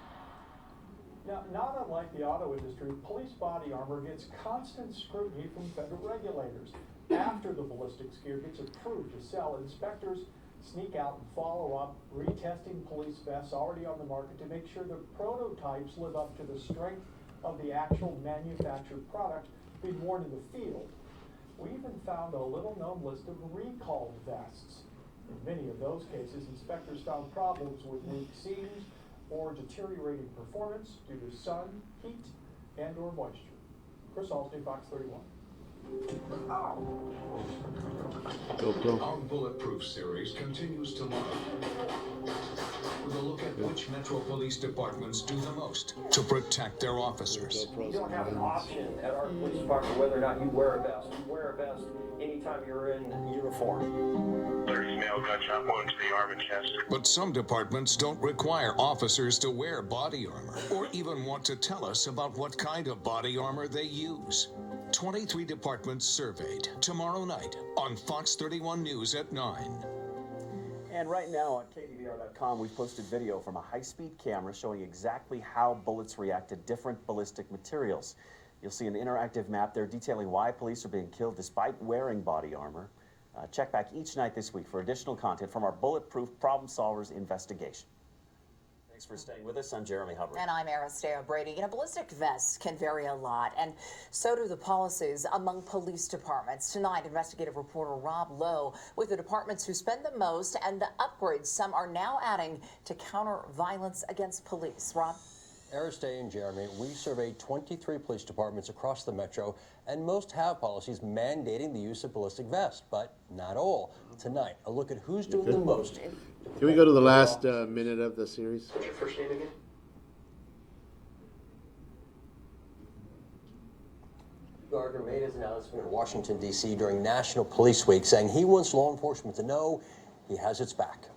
Now, not unlike the auto industry, police body armor gets constant scrutiny from federal regulators. After the ballistics gear gets approved to sell, inspectors sneak out and follow up, retesting police vests already on the market to make sure the prototypes live up to the strength of the actual manufactured product being worn in the field. We even found a little-known list of recalled vests. In many of those cases, inspectors found problems with weak seams or deteriorating performance due to sun, heat, and or moisture. Chris Alston, Fox 31. GoPro. Our Bulletproof series continues tomorrow with a look at which Metro Police departments do the most to protect their officers. You don't have an option at our police department whether or not you wear a vest. You wear a vest anytime you're in uniform. There's male gunshot wound to the arm and chest. But some departments don't require officers to wear body armor or even want to tell us about what kind of body armor they use. 23 departments surveyed tomorrow night on Fox 31 News at 9. And right now on KDVR.com, we've posted video from a high-speed camera showing exactly how bullets react to different ballistic materials. You'll see an interactive map there detailing why police are being killed despite wearing body armor. Check back each night this week for additional content from our Bulletproof Problem Solvers investigation. Thanks for staying with us. I'm Jeremy Hubbard. And I'm Aristea Brady. Ballistic vests can vary a lot, and so do the policies among police departments. Tonight, investigative reporter Rob Lowe with the departments who spend the most and the upgrades some are now adding to counter violence against police. Rob? Aristea and Jeremy, we surveyed 23 police departments across the metro, and most have policies mandating the use of ballistic vests, but not all. Tonight, a look at who's doing the most. Can we go to the last minute of the series? What's your first name again? Gardner made his announcement in Washington, D.C. during National Police Week, saying he wants law enforcement to know he has its back.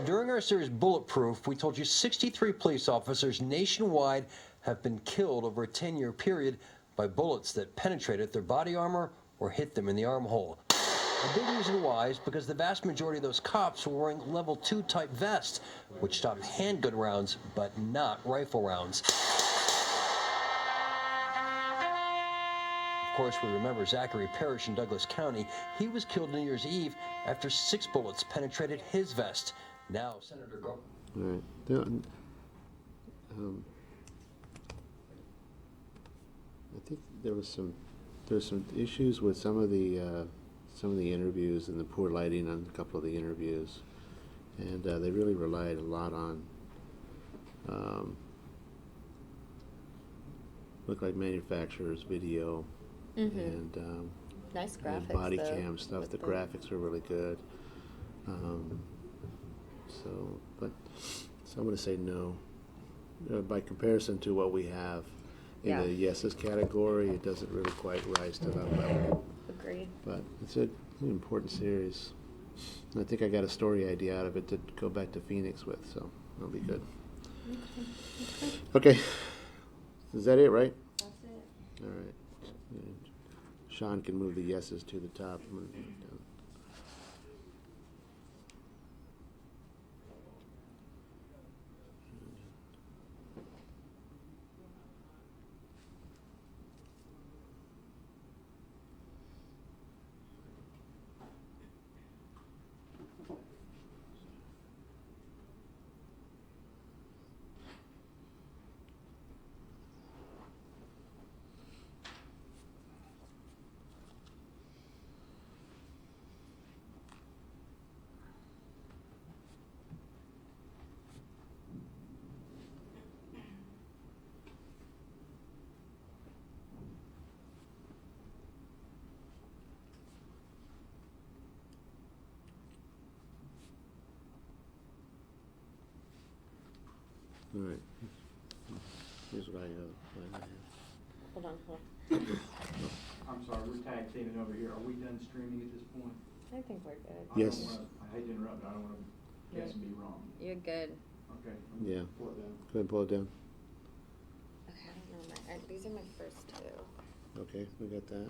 During our series Bulletproof, we told you 63 police officers nationwide have been killed over a 10-year period by bullets that penetrated their body armor or hit them in the armhole. A big reason why is because the vast majority of those cops were wearing level 2 type vests, which stop handgun rounds, but not rifle rounds. Of course, we remember Zachary Parrish in Douglas County. He was killed New Year's Eve after 6 bullets penetrated his vest. Now, Senator Go. All right. I think there's some issues with some of the interviews and the poor lighting on a couple of the interviews, and they really relied a lot on look like manufacturers video and nice graphics, and body though, cam stuff. The graphics are really good. But I'm going to say no. By comparison to what we have in the yeses category, it doesn't really quite rise to that level. Agreed. But it's an important series. And I think I got a story idea out of it to go back to Phoenix with, so that'll be good. Okay. Is that it, right? That's it. All right. Sean can move the yeses to the top. All right. Here's what I have. Hold on. I'm sorry, we're tag teaming over here. Are we done streaming at this point? I think we're good. Yes. I hate to interrupt, but I don't want to guess and be wrong. You're good. Okay. Yeah. Pull it down. Go ahead and pull it down. Okay, I don't know. These are my first two. Okay, we got that.